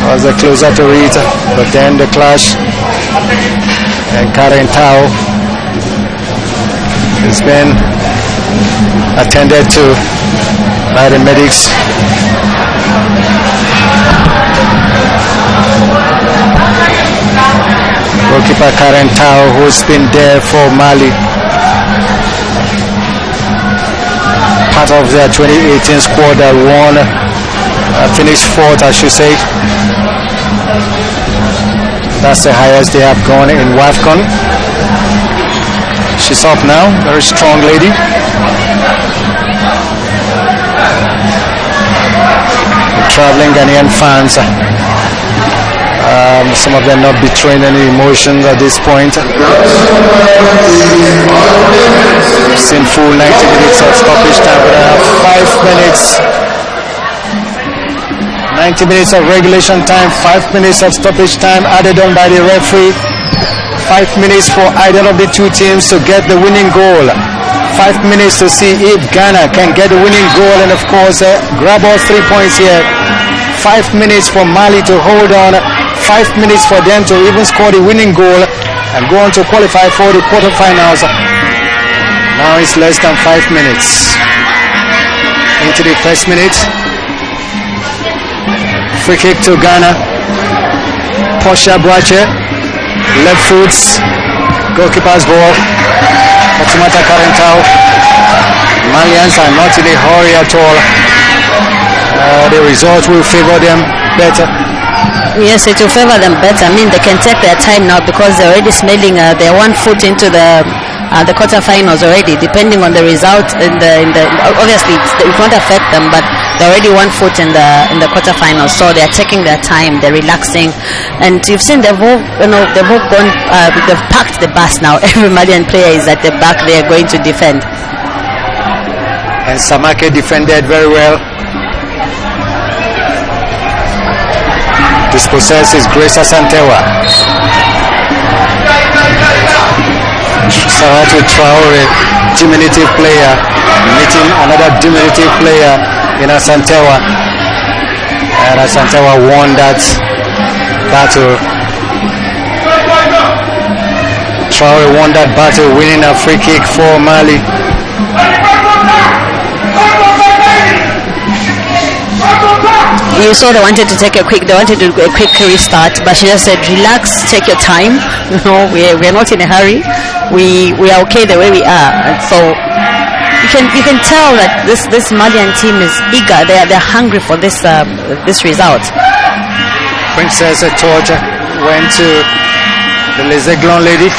was closer to it, but then the clash, and Karen Tao has been attended to by the medics. Goalkeeper Karen Tao, who's been there for Mali, part of their 2018 squad that won, finished fourth, I should say. That's the highest they have gone in WAFCON. She's up now, very strong lady. The traveling Ghanaian fans, some of them not betraying any emotions at this point. Seen full 90 minutes of stoppage time, but 5 minutes. 90 minutes of regulation time, 5 minutes of stoppage time added on by the referee. 5 minutes for either of the two teams to get the winning goal. 5 minutes to see if Ghana can get the winning goal and of course grab all 3 points here. 5 minutes for Mali to hold on. 5 minutes for them to even score the winning goal and go on to qualify for the quarterfinals. Now it's less than 5 minutes into the first minute. Free kick to Ghana. Portia Brache, left foot, goalkeeper's ball. Fatimata Karentao. Malians are not in a hurry at all. The result will favor them better. Yes, it will favor them better. I mean, they can take their time now because they're already smelling their 1 foot into the quarterfinals already. Depending on the result, obviously it won't affect them, but they're already 1 foot in the quarterfinals. So they're taking their time, they're relaxing, and you've seen they've all gone. They've packed the bus now. Every Malian player is at the back. They are going to defend. And Samake defended very well. Dispossessed is Grace Asantewa. Saratu Traore, diminutive player, meeting another diminutive player in Asantewa. And Asantewa won that battle. Traore won that battle, winning a free kick for Mali. You saw they wanted to do a quick restart, but she just said, relax, take your time. You know, we're not in a hurry. We are okay the way we are. And so you can tell that this Malian team is eager. They're hungry for this result. Princess Torja went to the Les Aiglons lady.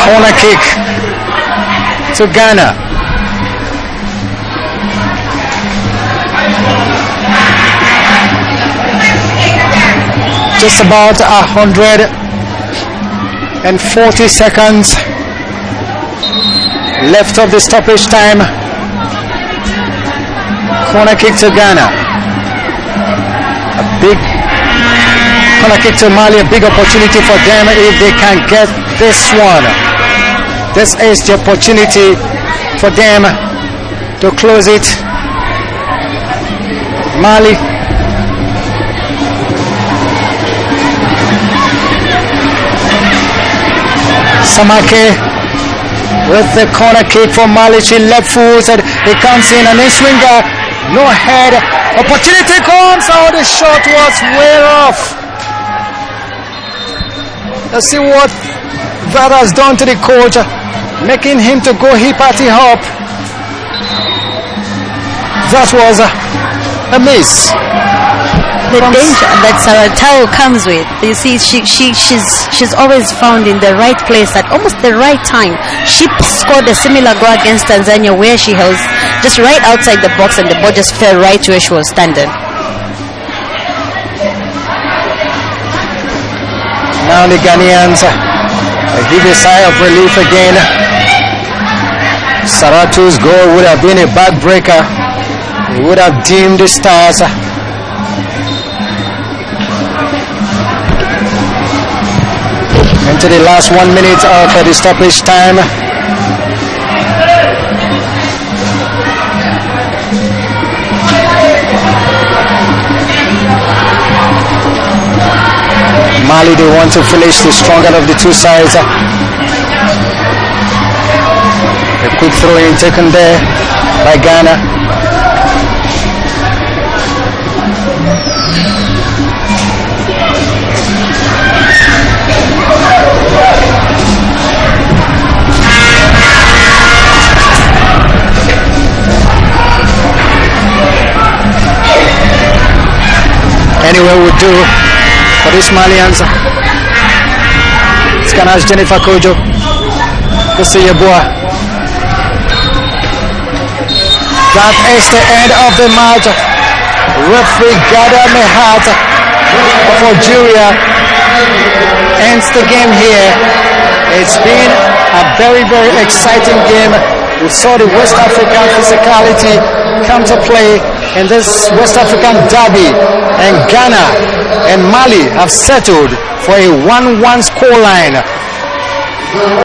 Corner kick to Ghana. Just about 140 seconds left of the stoppage time. Corner kick to Ghana. A big corner kick to Mali, a big opportunity for them if they can get this one. This is the opportunity for them to close it. Mali. Samake with the corner kick for Mali. She left foot and it comes in, and then swinger, no head. Opportunity comes out. The shot was way off. Let's see what that has done to the coach, making him to go hip-party hop. That was a miss. The danger that Sarah Tao comes with, you see, she's always found in the right place at almost the right time. She scored a similar goal against Tanzania, where she was just right outside the box and the ball just fell right where she was standing. Now the Ghanaians give a sigh of relief again. Saratu's goal would have been a backbreaker. It would have dimmed the stars. Into the last 1 minute of the stoppage time. Mali, they want to finish the stronger of the two sides. A quick throw in taken there by Ghana. Anyway, we do for these Malians. It's Ghana's Jennifer Kojo. Good to see you, boy. That is the end of the match. Referee Gada Mehat of Algeria ends the game here. It's been a very, very exciting game. We saw the West African physicality come to play in this West African derby, and Ghana and Mali have settled for a 1-1 scoreline.